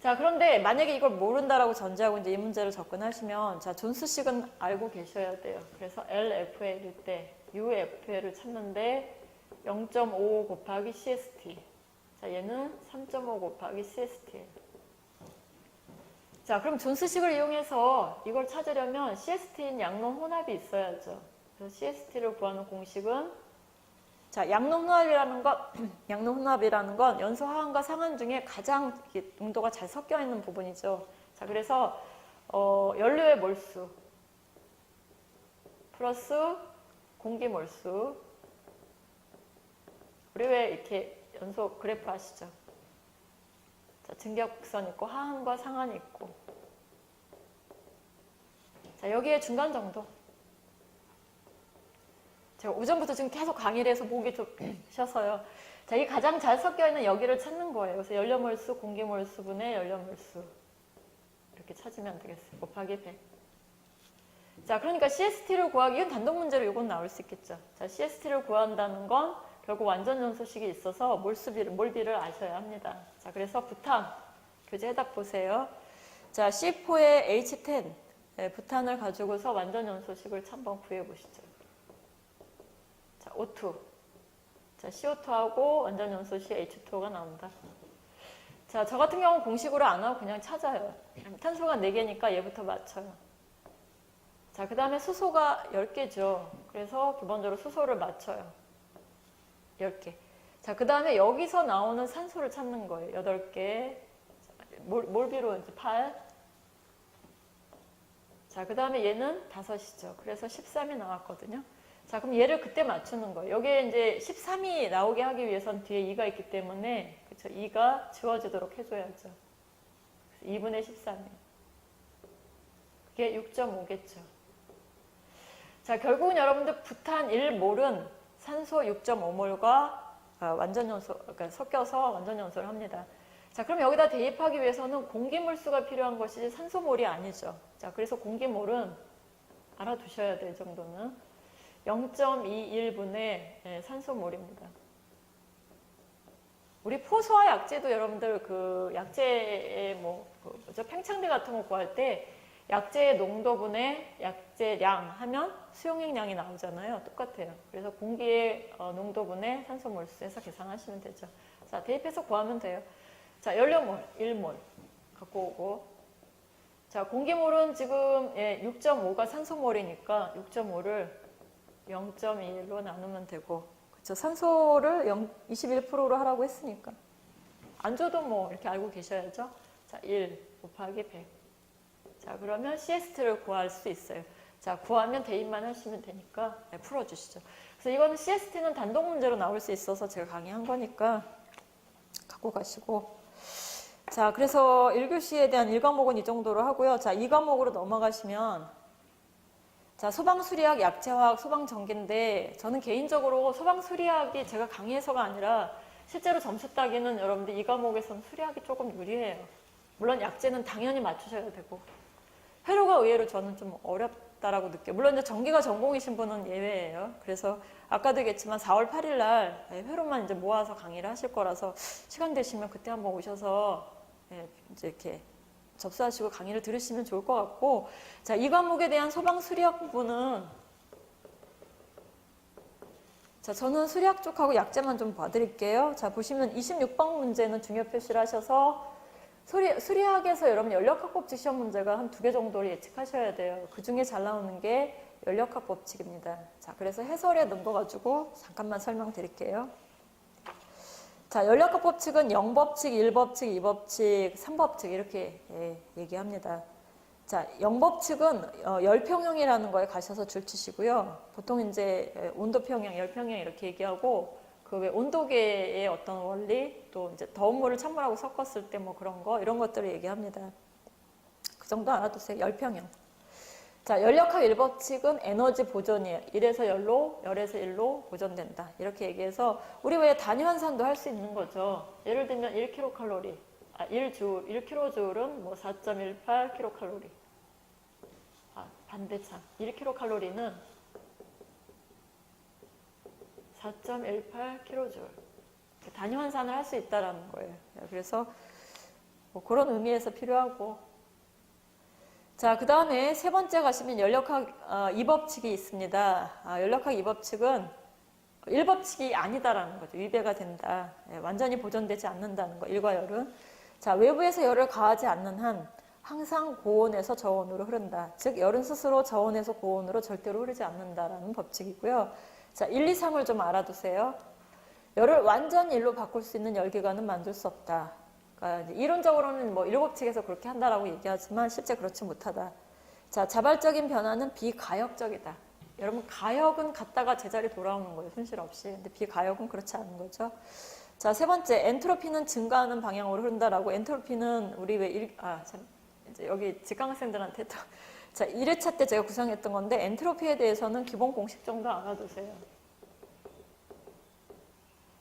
자, 그런데 만약에 이걸 모른다라고 전제하고 이제 이 문제를 접근하시면, 자, 존스식은 알고 계셔야 돼요. 그래서 LFL일 때 UFL을 찾는데 0.55 곱하기 CST. 자, 얘는 3.5 곱하기 CST예요. 자, 그럼 존스식을 이용해서 이걸 찾으려면 CST인 양론 혼합이 있어야죠. 그래서 CST를 구하는 공식은 자, 양론혼합이라는 건 연소 하한과 상한 중에 가장 농도가 잘 섞여 있는 부분이죠. 자, 그래서 연료의 몰수 플러스 공기 몰수. 우리 왜 이렇게 연소 그래프 아시죠? 자, 증격선 있고 하한과 상한이 있고. 자, 여기에 중간 정도. 제가 오전부터 지금 계속 강의를 해서 목이 좀 쉬어서요. 자, 이 가장 잘 섞여있는 여기를 찾는 거예요. 그래서 연료몰수, 공기몰수분의 연료몰수. 이렇게 찾으면 되겠어요. 곱하기 100. 자, 그러니까 CST를 구하기, 이건 단독 문제로 이건 나올 수 있겠죠. 자, CST를 구한다는 건 결국 완전 연소식이 있어서 몰비를 아셔야 합니다. 자, 그래서 부탄, 교재 해답 보세요. 자, C4의 H10, 부탄을 가지고서 완전 연소식을 한번 구해보시죠. 자, O2. 자, CO2하고 완전 연소시 H2O가 나온다. 자, 저 같은 경우는 공식으로 안 하고 그냥 찾아요. 탄소가 4개니까 얘부터 맞춰요. 자, 그 다음에 수소가 10개죠. 그래서 기본적으로 수소를 맞춰요. 10개. 자, 그 다음에 여기서 나오는 산소를 찾는 거예요. 8개. 몰비로 이제 8. 자, 그 다음에 얘는 5이죠. 그래서 13이 나왔거든요. 자, 그럼 얘를 그때 맞추는 거예요. 여기에 이제 13이 나오게 하기 위해선 뒤에 2가 있기 때문에, 그쵸? 2가 지워지도록 해줘야죠. 2분의 13이에요. 그게 6.5겠죠. 자, 결국은 여러분들 부탄 1몰은 산소 6.5몰과 완전 연소, 그러니까 섞여서 완전 연소를 합니다. 자, 그럼 여기다 대입하기 위해서는 공기몰수가 필요한 것이지 산소몰이 아니죠. 자, 그래서 공기몰은 알아두셔야 돼요, 이 정도는. 0.21분의 산소몰입니다. 우리 포수화 약제도 여러분들 그 약제의 팽창대 같은 거 구할 때 약제의 농도분의 약제량 하면 수용액량이 나오잖아요. 똑같아요. 그래서 공기의 농도분의 산소몰수에서 계산하시면 되죠. 자, 대입해서 구하면 돼요. 자, 연료몰 1몰 갖고 오고. 자, 공기몰은 지금 6.5가 산소몰이니까 6.5를 0.21로 나누면 되고, 그쵸? 산소를 21%로 하라고 했으니까. 안 줘도 뭐 이렇게 알고 계셔야죠. 자, 1 곱하기 100. 자, 그러면 CST를 구할 수 있어요. 자, 구하면 대입만 하시면 되니까 풀어주시죠. 그래서 이거는 CST는 단독 문제로 나올 수 있어서 제가 강의한 거니까 갖고 가시고. 자, 그래서 1교시에 대한 1과목은 이 정도로 하고요. 자, 2과목으로 넘어가시면 자, 소방수리학, 약체화학, 소방전기인데 저는 개인적으로 소방수리학이 제가 강의해서가 아니라 실제로 점수 따기는 여러분들 이 과목에서는 수리학이 조금 유리해요. 물론 약재는 당연히 맞추셔야 되고 회로가 의외로 저는 좀 어렵다라고 느껴요. 물론 이제 전기가 전공이신 분은 예외예요. 그래서 아까도 얘기했지만 4월 8일 날 회로만 이제 모아서 강의를 하실 거라서 시간 되시면 그때 한번 오셔서 이제 이렇게 접수하시고 강의를 들으시면 좋을 것 같고, 자, 이 과목에 대한 소방 수리학 부분은 자, 저는 수리학 쪽하고 약재만 좀 봐드릴게요. 자, 보시면 26번 문제는 중요 표시를 하셔서 수리학에서 여러분 연력학 법칙 시험 문제가 한 2개 정도를 예측하셔야 돼요. 그 중에 잘 나오는 게 연력학 법칙입니다. 자, 그래서 해설에 넣은 거 가지고 잠깐만 설명드릴게요. 자, 연력학 법칙은 0법칙, 1법칙, 2법칙, 3법칙 이렇게 얘기합니다. 자, 0법칙은 열평형이라는 거에 가셔서 줄 치시고요. 보통 이제 온도평형, 열평형 이렇게 얘기하고 그 왜 온도계의 어떤 원리 또 이제 더운 물을 찬물하고 섞었을 때 뭐 그런 거 이런 것들을 얘기합니다. 그 정도 알아두세요. 열평형. 자, 연력학 1법칙은 에너지 보존이에요. 1에서 열로, 열에서 1로 보존된다. 이렇게 얘기해서 우리 왜 단위환산도 할 수 있는 거죠. 예를 들면 1kcal, 1kJ은 뭐 4.18kcal. 반대참. 1kcal는 4.18kJ. 단위환산을 할 수 있다라는 거예요. 그래서 뭐 그런 의미에서 필요하고. 자, 그 다음에 세 번째 가시면 연력학 2법칙이 있습니다. 연력학 2법칙은 1법칙이 아니다라는 거죠. 위배가 된다. 완전히 보존되지 않는다는 거. 일과 열은. 자, 외부에서 열을 가하지 않는 한 항상 고온에서 저온으로 흐른다. 즉 열은 스스로 저온에서 고온으로 절대로 흐르지 않는다라는 법칙이고요. 자, 1, 2, 3을 좀 알아두세요. 열을 완전히 1로 바꿀 수 있는 열기관은 만들 수 없다. 그러니까 이론적으로는 뭐 1법칙에서 그렇게 한다라고 얘기하지만 실제 그렇지 못하다. 자, 자발적인 변화는 비가역적이다. 여러분, 가역은 갔다가 제자리 돌아오는 거예요. 손실 없이. 근데 비가역은 그렇지 않은 거죠. 자, 세 번째, 엔트로피는 증가하는 방향으로 흐른다라고. 엔트로피는 우리 왜 이제 여기 직강학생들한테 또 자, 1회차 때 제가 구상했던 건데 엔트로피에 대해서는 기본 공식 정도 알아두세요.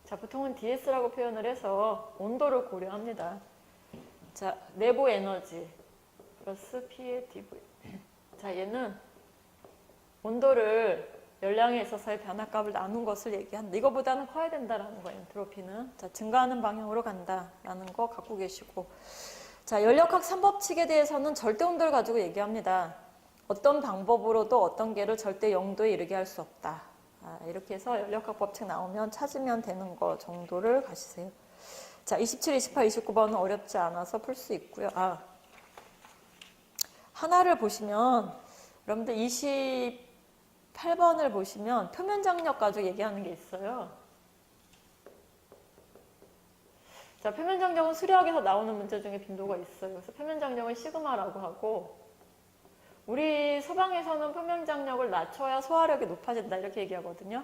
자, 보통은 DS라고 표현을 해서 온도를 고려합니다. 자, 내부 에너지 플러스 P의 dV. 자, 얘는 온도를 열량에 있어서의 변화값을 나눈 것을 얘기한다. 이거보다는 커야 된다라는 거예요. 엔트로피는. 자, 증가하는 방향으로 간다라는 거 갖고 계시고. 자, 연력학 3법칙에 대해서는 절대 온도를 가지고 얘기합니다. 어떤 방법으로도 어떤 개를 절대 0도에 이르게 할 수 없다. 이렇게 해서 연력학 법칙 나오면 찾으면 되는 거 정도를 가시세요. 자, 27, 28, 29번은 어렵지 않아서 풀 수 있고요. 하나를 보시면 여러분들 28번을 보시면 표면 장력 가지고 얘기하는 게 있어요. 자, 표면 장력은 수리학에서 나오는 문제 중에 빈도가 있어요. 그래서 표면 장력은 시그마라고 하고 우리 소방에서는 표면 장력을 낮춰야 소화력이 높아진다 이렇게 얘기하거든요.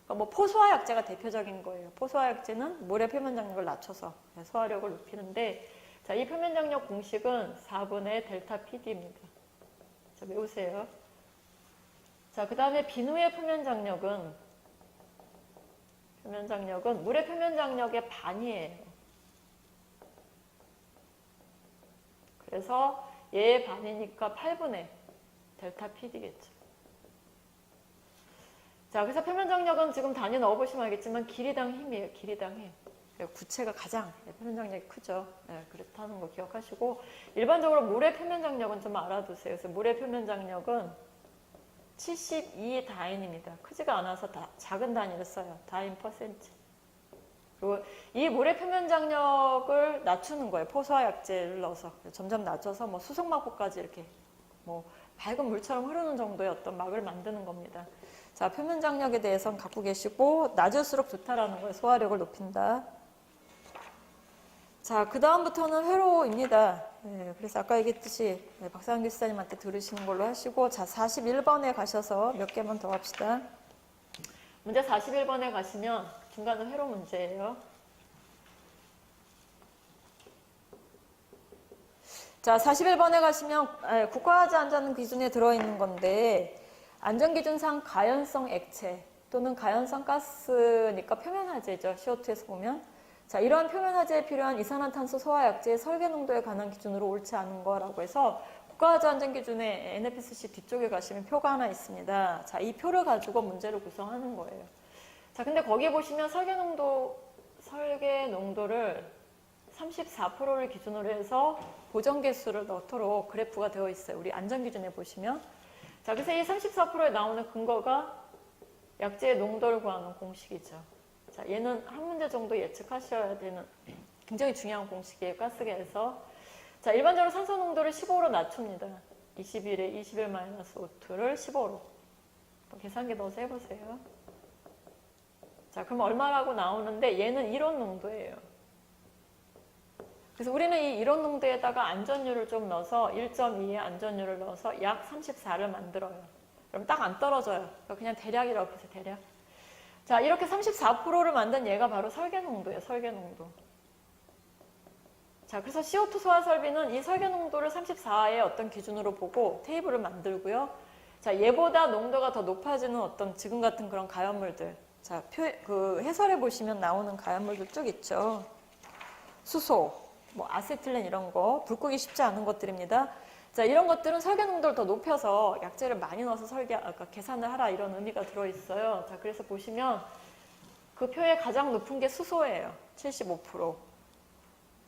그러니까 뭐 포소화약제가 대표적인 거예요. 포소화약제는 물의 표면 장력을 낮춰서 소화력을 높이는데 자, 이 표면 장력 공식은 4분의 델타 PD입니다. 자, 외우세요. 자, 그 다음에 비누의 표면 장력은 물의 표면 장력의 반이에요. 그래서 얘의 반이니까 8분의 델타 PD겠죠. 자, 그래서 표면 장력은 지금 단위 넣어보시면 알겠지만 길이당 힘이에요. 길이당 힘. 구체가 가장 표면 장력이 크죠. 그렇다는 거 기억하시고 일반적으로 물의 표면 장력은 좀 알아두세요. 그래서 물의 표면 장력은 72다인입니다. 크지가 않아서 작은 단위를 써요. 다인 퍼센트. 그리고 이 물의 표면 장력을 낮추는 거예요. 포소화약제를 넣어서 점점 낮춰서 뭐 수성막부까지 이렇게 뭐 밝은 물처럼 흐르는 정도의 어떤 막을 만드는 겁니다. 자, 표면 장력에 대해서는 갖고 계시고 낮을수록 좋다라는 거예요. 소화력을 높인다. 자, 그 다음부터는 회로입니다. 그래서 아까 얘기했듯이 박상규 기사님한테 들으시는 걸로 하시고 자, 41번에 가셔서 몇 개만 더 합시다. 문제 41번에 가시면 중간은 회로 문제예요. 자, 41번에 가시면 국가화재 안전 기준에 들어있는 건데 안전기준상 가연성 액체 또는 가연성 가스니까 표면화재죠. CO2에서 보면. 자, 이러한 표면화제에 필요한 이산화탄소 소화약제의 설계 농도에 관한 기준으로 옳지 않은 거라고 해서 국가안전기준의 NFSC 뒤쪽에 가시면 표가 하나 있습니다. 자, 이 표를 가지고 문제를 구성하는 거예요. 자, 근데 거기 보시면 설계 농도를 34%를 기준으로 해서 보정 개수를 넣도록 그래프가 되어 있어요. 우리 안전기준에 보시면. 자, 그래서 이 34%에 나오는 근거가 약제의 농도를 구하는 공식이죠. 자, 얘는 한 문제 정도 예측하셔야 되는 굉장히 중요한 공식이에요. 가스계에서. 자, 일반적으로 산소 농도를 15로 낮춥니다. 21에 21-O2를 15로. 계산기 넣어서 해보세요. 자, 그럼 얼마라고 나오는데 얘는 이론 농도예요. 그래서 우리는 이 이론 농도에다가 안전율을 좀 넣어서 1.2의 안전율을 넣어서 약 34를 만들어요. 그럼 딱 안 떨어져요. 그냥 대략이라고 보세요. 대략. 자, 이렇게 34%를 만든 얘가 바로 설계 농도예요. 설계 농도. 자, 그래서 CO2 소화 설비는 이 설계 농도를 34의 어떤 기준으로 보고 테이블을 만들고요. 자, 얘보다 농도가 더 높아지는 어떤 지금 같은 그런 가연물들. 자, 그 해설에 보시면 나오는 가연물들 쭉 있죠. 수소, 뭐 아세틸렌 이런 거, 불 끄기 쉽지 않은 것들입니다. 자, 이런 것들은 설계 농도를 더 높여서 약재를 많이 넣어서 계산을 하라 이런 의미가 들어있어요. 자, 그래서 보시면 그 표에 가장 높은 게 수소예요. 75%.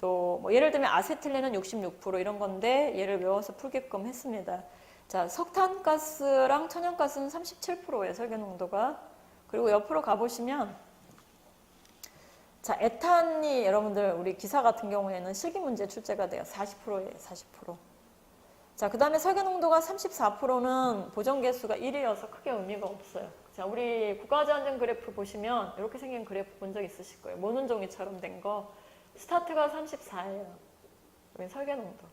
또 뭐 예를 들면 아세틸렌은 66% 이런 건데 얘를 외워서 풀게끔 했습니다. 자, 석탄가스랑 천연가스는 37%예요. 설계 농도가. 그리고 옆으로 가보시면 자, 에탄이 여러분들 우리 기사 같은 경우에는 실기 문제 출제가 돼요. 40%예요. 40%. 자, 그 다음에 설계 농도가 34%는 보정 개수가 1이어서 크게 의미가 없어요. 자, 우리 국가안전 그래프 보시면 이렇게 생긴 그래프 본 적 있으실 거예요. 모는 종이처럼 된 거. 스타트가 34예요. 여기 설계 농도.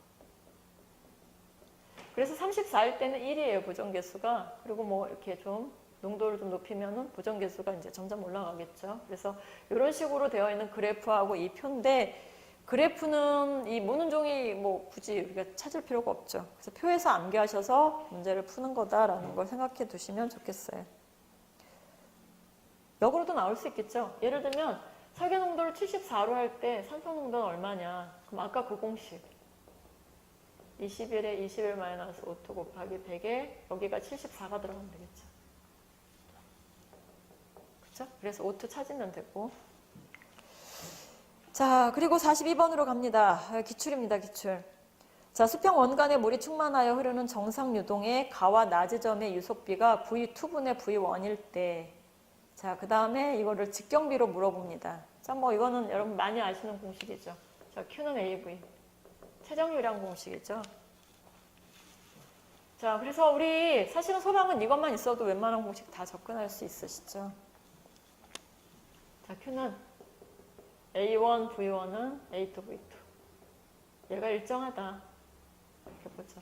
그래서 34일 때는 1이에요. 보정 개수가. 그리고 뭐 이렇게 좀 농도를 좀 높이면은 보정 개수가 이제 점점 올라가겠죠. 그래서 이런 식으로 되어 있는 그래프하고 이 표인데 그래프는 이 모는 종이 뭐 굳이 우리가 찾을 필요가 없죠. 그래서 표에서 암기하셔서 문제를 푸는 거다라는 걸 생각해 두시면 좋겠어요. 역으로도 나올 수 있겠죠. 예를 들면 설계 농도를 74로 할 때 산소 농도는 얼마냐. 그럼 아까 그 공식 21에 21-O2 곱하기 100에 여기가 74가 들어가면 되겠죠. 그렇죠? 그래서 O2 찾으면 되고. 자, 그리고 42번으로 갑니다. 기출입니다. 기출. 자, 수평 원간에 물이 충만하여 흐르는 정상 유동의 가와 나 지점의 유속비가 V2분의 V1일 때. 자, 그 다음에 이거를 직경비로 물어봅니다. 자, 뭐 이거는 여러분 많이 아시는 공식이죠. 자, Q는 AV. 최정유량 공식이죠. 자, 그래서 우리 사실은 소방은 이것만 있어도 웬만한 공식 다 접근할 수 있으시죠. 자, Q는 A1, V1은 A2, V2. 얘가 일정하다. 이렇게 보죠.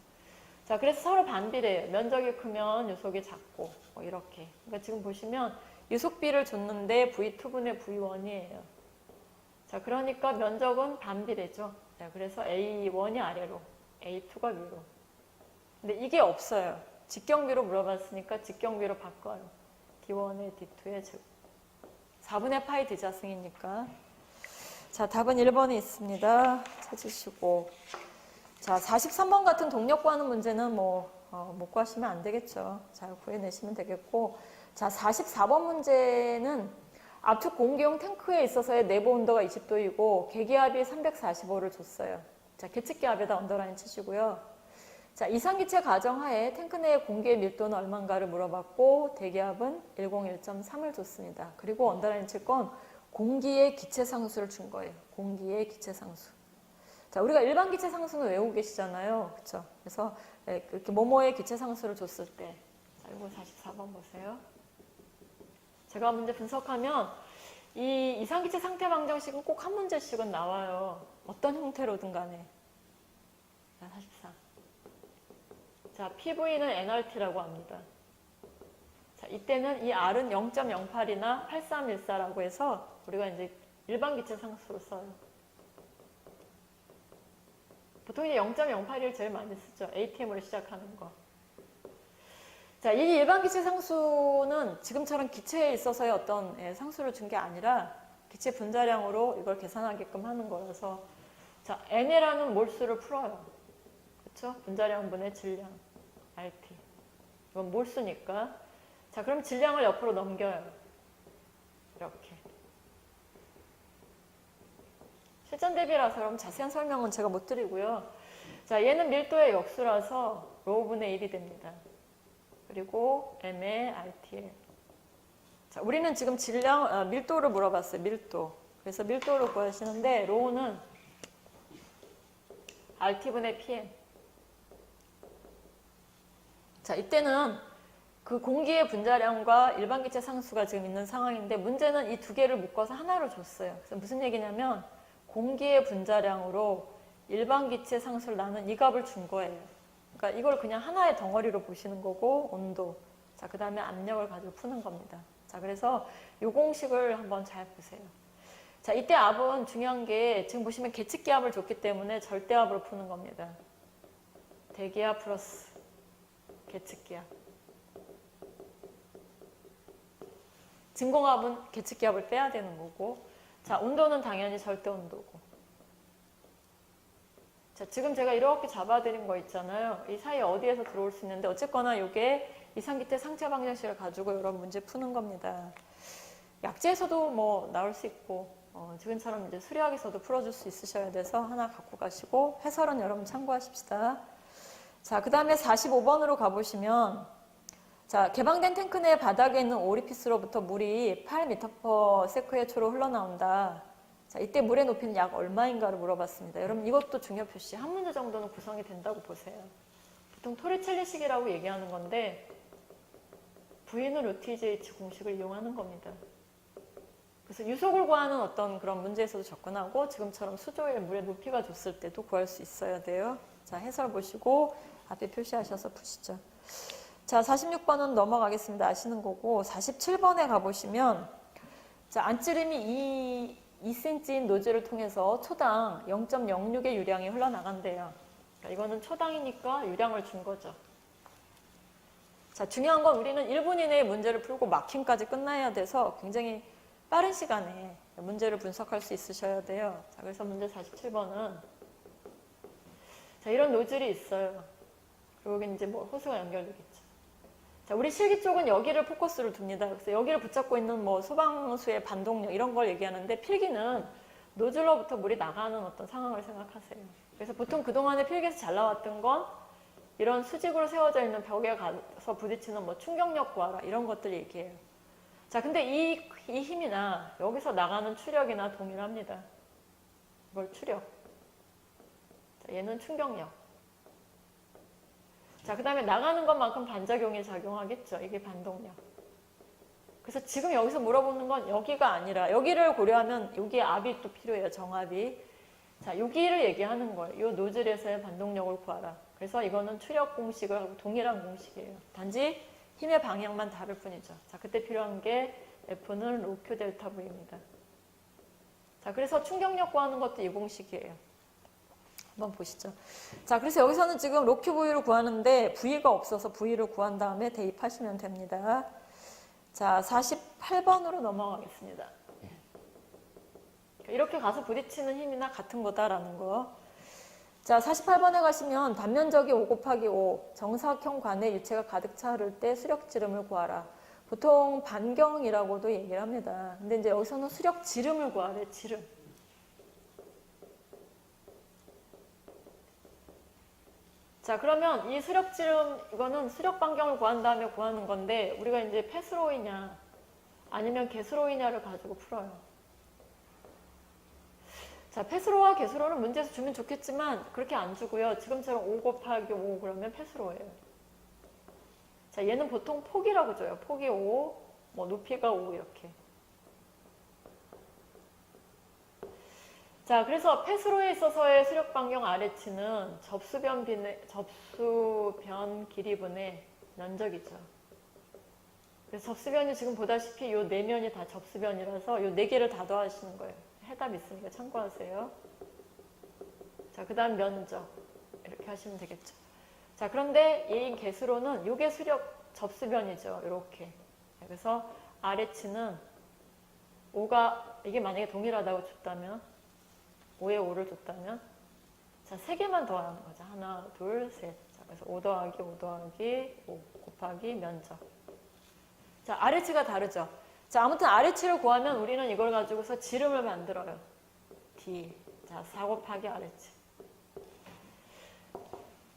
자, 그래서 서로 반비례해요. 면적이 크면 유속이 작고, 뭐 이렇게. 그러니까 지금 보시면 유속비를 줬는데 V2분의 V1이에요. 자, 그러니까 면적은 반비례죠. 자, 그래서 A1이 아래로, A2가 위로. 근데 이게 없어요. 직경비로 물어봤으니까 직경비로 바꿔요. D1의 D2의 즉. 4분의 파이 D자승이니까. 자, 답은 1번에 있습니다. 찾으시고. 자, 43번 같은 동력 구하는 문제는 못 구하시면 안 되겠죠. 잘 구해내시면 되겠고. 자, 44번 문제는 압축 공기용 탱크에 있어서의 내부 온도가 20도이고 계기압이 345를 줬어요. 자, 계측기압에다 언더라인 치시고요. 자, 이상기체 가정하에 탱크 내의 공기의 밀도는 얼마인가를 물어봤고 대기압은 101.3을 줬습니다. 그리고 언더라인 칠 건 공기의 기체 상수를 준 거예요. 공기의 기체 상수. 자, 우리가 일반 기체 상수는 외우고 계시잖아요. 그렇죠? 그래서 이렇게 뭐뭐의 기체 상수를 줬을 때. 자, 이거 44번 보세요. 제가 문제 분석하면 이 이상기체 상태 방정식은 꼭 한 문제씩은 나와요. 어떤 형태로든 간에. 자, 44. 자, PV는 NRT라고 합니다. 자, 이때는 이 R은 0.08이나 8314라고 해서 우리가 이제 일반 기체 상수로 써요. 보통 이제 0.08을 제일 많이 쓰죠. ATM으로 시작하는 거. 자, 이 일반 기체 상수는 지금처럼 기체에 있어서의 어떤 상수를 준 게 아니라 기체 분자량으로 이걸 계산하게끔 하는 거라서 자, N이라는 몰수를 풀어요. 그렇죠? 분자량분의 질량 RT. 이건 몰수니까. 자, 그럼 질량을 옆으로 넘겨요. 이렇게. 실전 대비라서 그럼 자세한 설명은 제가 못 드리고요. 자, 얘는 밀도의 역수라서 로우분의 1이 됩니다. 그리고 M의 RTL. 자, 우리는 지금 밀도를 물어봤어요. 밀도. 그래서 밀도를 구하시는데 로우는 RT분의 PM. 자, 이때는 그 공기의 분자량과 일반 기체 상수가 지금 있는 상황인데 문제는 이 두 개를 묶어서 하나로 줬어요. 그래서 무슨 얘기냐면 공기의 분자량으로 일반 기체 상수를 나눈 이 값을 준 거예요. 그러니까 이걸 그냥 하나의 덩어리로 보시는 거고 온도. 자, 그 다음에 압력을 가지고 푸는 겁니다. 자, 그래서 이 공식을 한번 잘 보세요. 자, 이때 압은 중요한 게 지금 보시면 계측기압을 줬기 때문에 절대압으로 푸는 겁니다. 대기압 플러스 계측기압. 진공압은 계측기압을 빼야 되는 거고, 자, 온도는 당연히 절대 온도고. 자, 지금 제가 이렇게 잡아드린 거 있잖아요. 이 사이에 어디에서 들어올 수 있는데 어쨌거나 이게 이상기체 상체 방정식을 가지고 여러 문제 푸는 겁니다. 약제에서도 뭐 나올 수 있고 지금처럼 이제 수리학에서도 풀어줄 수 있으셔야 돼서 하나 갖고 가시고 해설은 여러분 참고하십시다. 자, 그 다음에 45번으로 가보시면 자, 개방된 탱크 내 바닥에 있는 오리피스로부터 물이 8m/s의 초로 흘러나온다. 자, 이때 물의 높이는 약 얼마인가를 물어봤습니다. 여러분 이것도 중요 표시 한 문제 정도는 구성이 된다고 보세요. 보통 토리첼리식이라고 얘기하는 건데 V는 루TGH 공식을 이용하는 겁니다. 그래서 유속을 구하는 어떤 그런 문제에서도 접근하고 지금처럼 수조의 물의 높이가 줬을 때도 구할 수 있어야 돼요. 자, 해설 보시고 앞에 표시하셔서 푸시죠. 자, 46번은 넘어가겠습니다. 아시는 거고 47번에 가보시면 자, 안찌름이 2cm인 노즐을 통해서 초당 0.06의 유량이 흘러나간대요. 그러니까 이거는 초당이니까 유량을 준 거죠. 자, 중요한 건 우리는 1분 이내에 문제를 풀고 마킹까지 끝나야 돼서 굉장히 빠른 시간에 문제를 분석할 수 있으셔야 돼요. 자, 그래서 문제 47번은 자, 이런 노즐이 있어요. 그리고 여기 이제 뭐 호스가 연결되겠죠. 자, 우리 실기 쪽은 여기를 포커스를 둡니다. 그래서 여기를 붙잡고 있는 뭐 소방수의 반동력 이런 걸 얘기하는데 필기는 노즐로부터 물이 나가는 어떤 상황을 생각하세요. 그래서 보통 그동안에 필기에서 잘 나왔던 건 이런 수직으로 세워져 있는 벽에 가서 부딪히는 뭐 충격력 구하라 이런 것들 얘기해요. 자, 근데 이 힘이나 여기서 나가는 추력이나 동일합니다. 이걸 추력. 자, 얘는 충격력. 자, 그 다음에 나가는 것만큼 반작용이 작용하겠죠. 이게 반동력. 그래서 지금 여기서 물어보는 건 여기가 아니라 여기를 고려하면 여기에 압이 또 필요해요. 정압이. 자, 여기를 얘기하는 거예요. 이 노즐에서의 반동력을 구하라. 그래서 이거는 추력 공식을 하고 동일한 공식이에요. 단지 힘의 방향만 다를 뿐이죠. 자, 그때 필요한 게 F는 로큐 델타 V입니다. 자, 그래서 충격력 구하는 것도 이 공식이에요. 한번 보시죠. 자, 그래서 여기서는 지금 로큐 V를 구하는데 V가 없어서 V를 구한 다음에 대입하시면 됩니다. 자, 48번으로 넘어가겠습니다. 이렇게 가서 부딪히는 힘이나 같은 거다라는 거. 자, 48번에 가시면 단면적이 5 곱하기 5 정사각형 관에 유체가 가득 차 흐를 때 수력 지름을 구하라. 보통 반경이라고도 얘기를 합니다. 근데 이제 여기서는 수력 지름을 구하래, 지름. 자, 그러면 이 수력 지름, 이거는 수력 반경을 구한 다음에 구하는 건데 우리가 이제 패스로이냐 아니면 개수로이냐를 가지고 풀어요. 자, 패스로와 개수로는 문제에서 주면 좋겠지만 그렇게 안 주고요. 지금처럼 5 곱하기 5 그러면 패스로예요. 자, 얘는 보통 폭이라고 줘요. 폭이 5, 뭐 높이가 5 이렇게. 자, 그래서 패스로에 있어서의 수력 반경 Rh는 접수변 길이분의 면적이죠. 그래서 접수변이 지금 보다시피 요 네 면이 다 접수변이라서 요 네 개를 다 더하시는 거예요. 해답 있으니까 참고하세요. 자, 그 다음 면적 이렇게 하시면 되겠죠. 자, 그런데 이 개수로는 요게 수력 접수변이죠. 이렇게. 그래서 Rh는 5가 이게 만약에 동일하다고 줬다면 5에 5를 줬다면 자, 3개만 더하는 거죠. 하나, 둘, 셋. 자, 그래서 5 더하기 5 더하기 5 곱하기 면적. 자, 아래치가 다르죠. 자, 아무튼 아래치를 구하면 우리는 이걸 가지고서 지름을 만들어요. D. 자, 4 곱하기 아래치.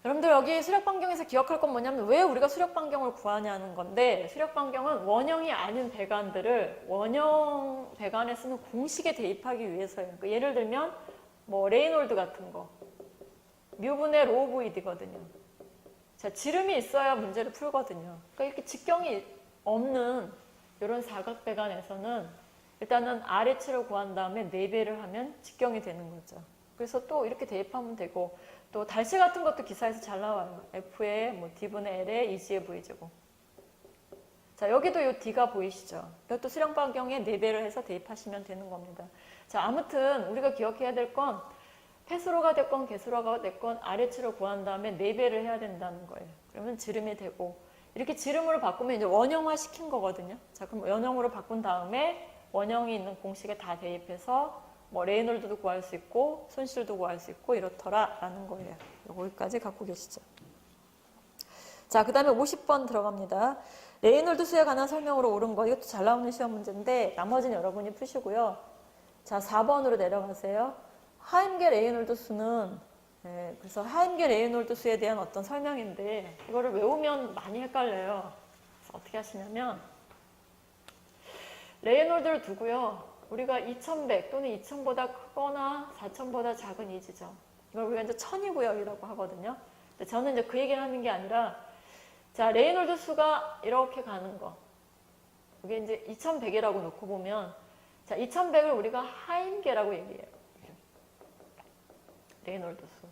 여러분들 여기 수력반경에서 기억할 건 뭐냐면 왜 우리가 수력반경을 구하냐는 건데 수력반경은 원형이 아닌 배관들을 원형 배관에 쓰는 공식에 대입하기 위해서예요. 그러니까 예를 들면 뭐 레이놀드 같은 거 뮤분의 로우 보이드거든요. 자, 지름이 있어야 문제를 풀거든요. 그러니까 이렇게 직경이 없는 이런 사각 배관에서는 일단은 아래치를 구한 다음에 4배를 하면 직경이 되는 거죠. 그래서 또 이렇게 대입하면 되고 또 달시 같은 것도 기사에서 잘 나와요. F에 뭐 D분의 L에 2G의 V제곱. 자, 여기도 이 D가 보이시죠? 이것도 수량반경에 4배를 해서 대입하시면 되는 겁니다. 자, 아무튼 우리가 기억해야 될 건 폐수로가 됐건 개수로가 됐건 아래치를 구한 다음에 4배를 해야 된다는 거예요. 그러면 지름이 되고 이렇게 지름으로 바꾸면 이제 원형화 시킨 거거든요. 자, 그럼 원형으로 바꾼 다음에 원형이 있는 공식에 다 대입해서 뭐 레이놀드도 구할 수 있고 손실도 구할 수 있고 이렇더라라는 거예요. 여기까지 갖고 계시죠. 자, 그 다음에 50번 들어갑니다. 레이놀드 수에 관한 설명으로 옳은 거 이것도 잘 나오는 시험 문제인데 나머지는 여러분이 푸시고요. 자, 4번으로 내려가세요. 하임계 레이놀드 수는 그래서 하임계 레이놀드 수에 대한 어떤 설명인데 이거를 외우면 많이 헷갈려요. 그래서 어떻게 하시냐면 레이놀드를 두고요. 우리가 2100 또는 2000보다 크거나 4000보다 작은 이 지점. 이걸 우리가 이제 천이구역이라고 하거든요. 근데 저는 이제 그 얘기를 하는 게 아니라, 자, 레이놀드 수가 이렇게 가는 거. 이게 이제 2100이라고 놓고 보면, 자, 2100을 우리가 하임계라고 얘기해요. 레이놀드 수.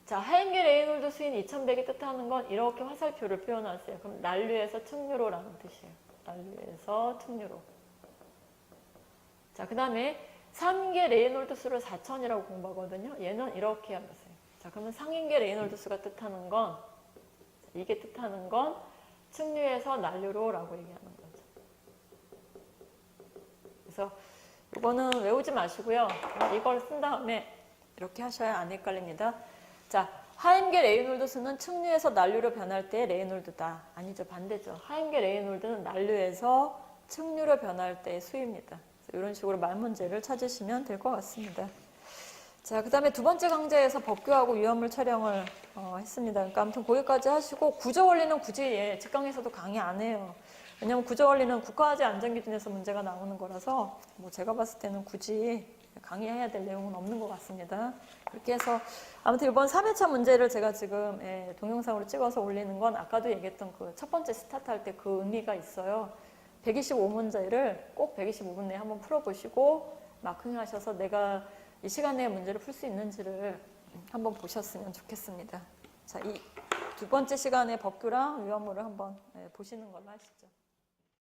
자, 하임계 레이놀드 수인 2100이 뜻하는 건 이렇게 화살표를 표현하세요. 그럼 난류에서 측류로라는 뜻이에요. 난류에서 측류로. 자, 그 다음에 3계 레이놀드 수를 4000이라고 공부하거든요. 얘는 이렇게 해보세요. 자, 그러면 상인계 레이놀드 수가 뜻하는 건 이게 뜻하는 건 측류에서 난류로라고 얘기하는 거죠. 그래서 이거는 외우지 마시고요. 이걸 쓴 다음에 이렇게 하셔야 안 헷갈립니다. 자, 하임계 레이놀드 수는 측류에서 난류로 변할 때 레이놀드다. 아니죠, 반대죠. 하임계 레이놀드는 난류에서 측류로 변할 때의 수입니다. 이런 식으로 말 문제를 찾으시면 될 것 같습니다. 자, 그 다음에 두 번째 강좌에서 법규하고 위험물 촬영을 했습니다. 그러니까 아무튼 거기까지 하시고 구조 원리는 굳이 직강에서도 강의 안 해요. 왜냐하면 구조 원리는 국가화재 안전기준에서 문제가 나오는 거라서 뭐 제가 봤을 때는 굳이 강의해야 될 내용은 없는 것 같습니다. 그렇게 해서 아무튼 이번 3회차 문제를 제가 지금 동영상으로 찍어서 올리는 건 아까도 얘기했던 그 첫 번째 스타트 할 때 그 의미가 있어요. 125문제를 꼭 125분 내에 한번 풀어보시고 마킹하셔서 내가 이 시간에 문제를 풀 수 있는지를 한번 보셨으면 좋겠습니다. 자, 이 두 번째 시간에 법규랑 위험물을 한번 보시는 걸로 하시죠.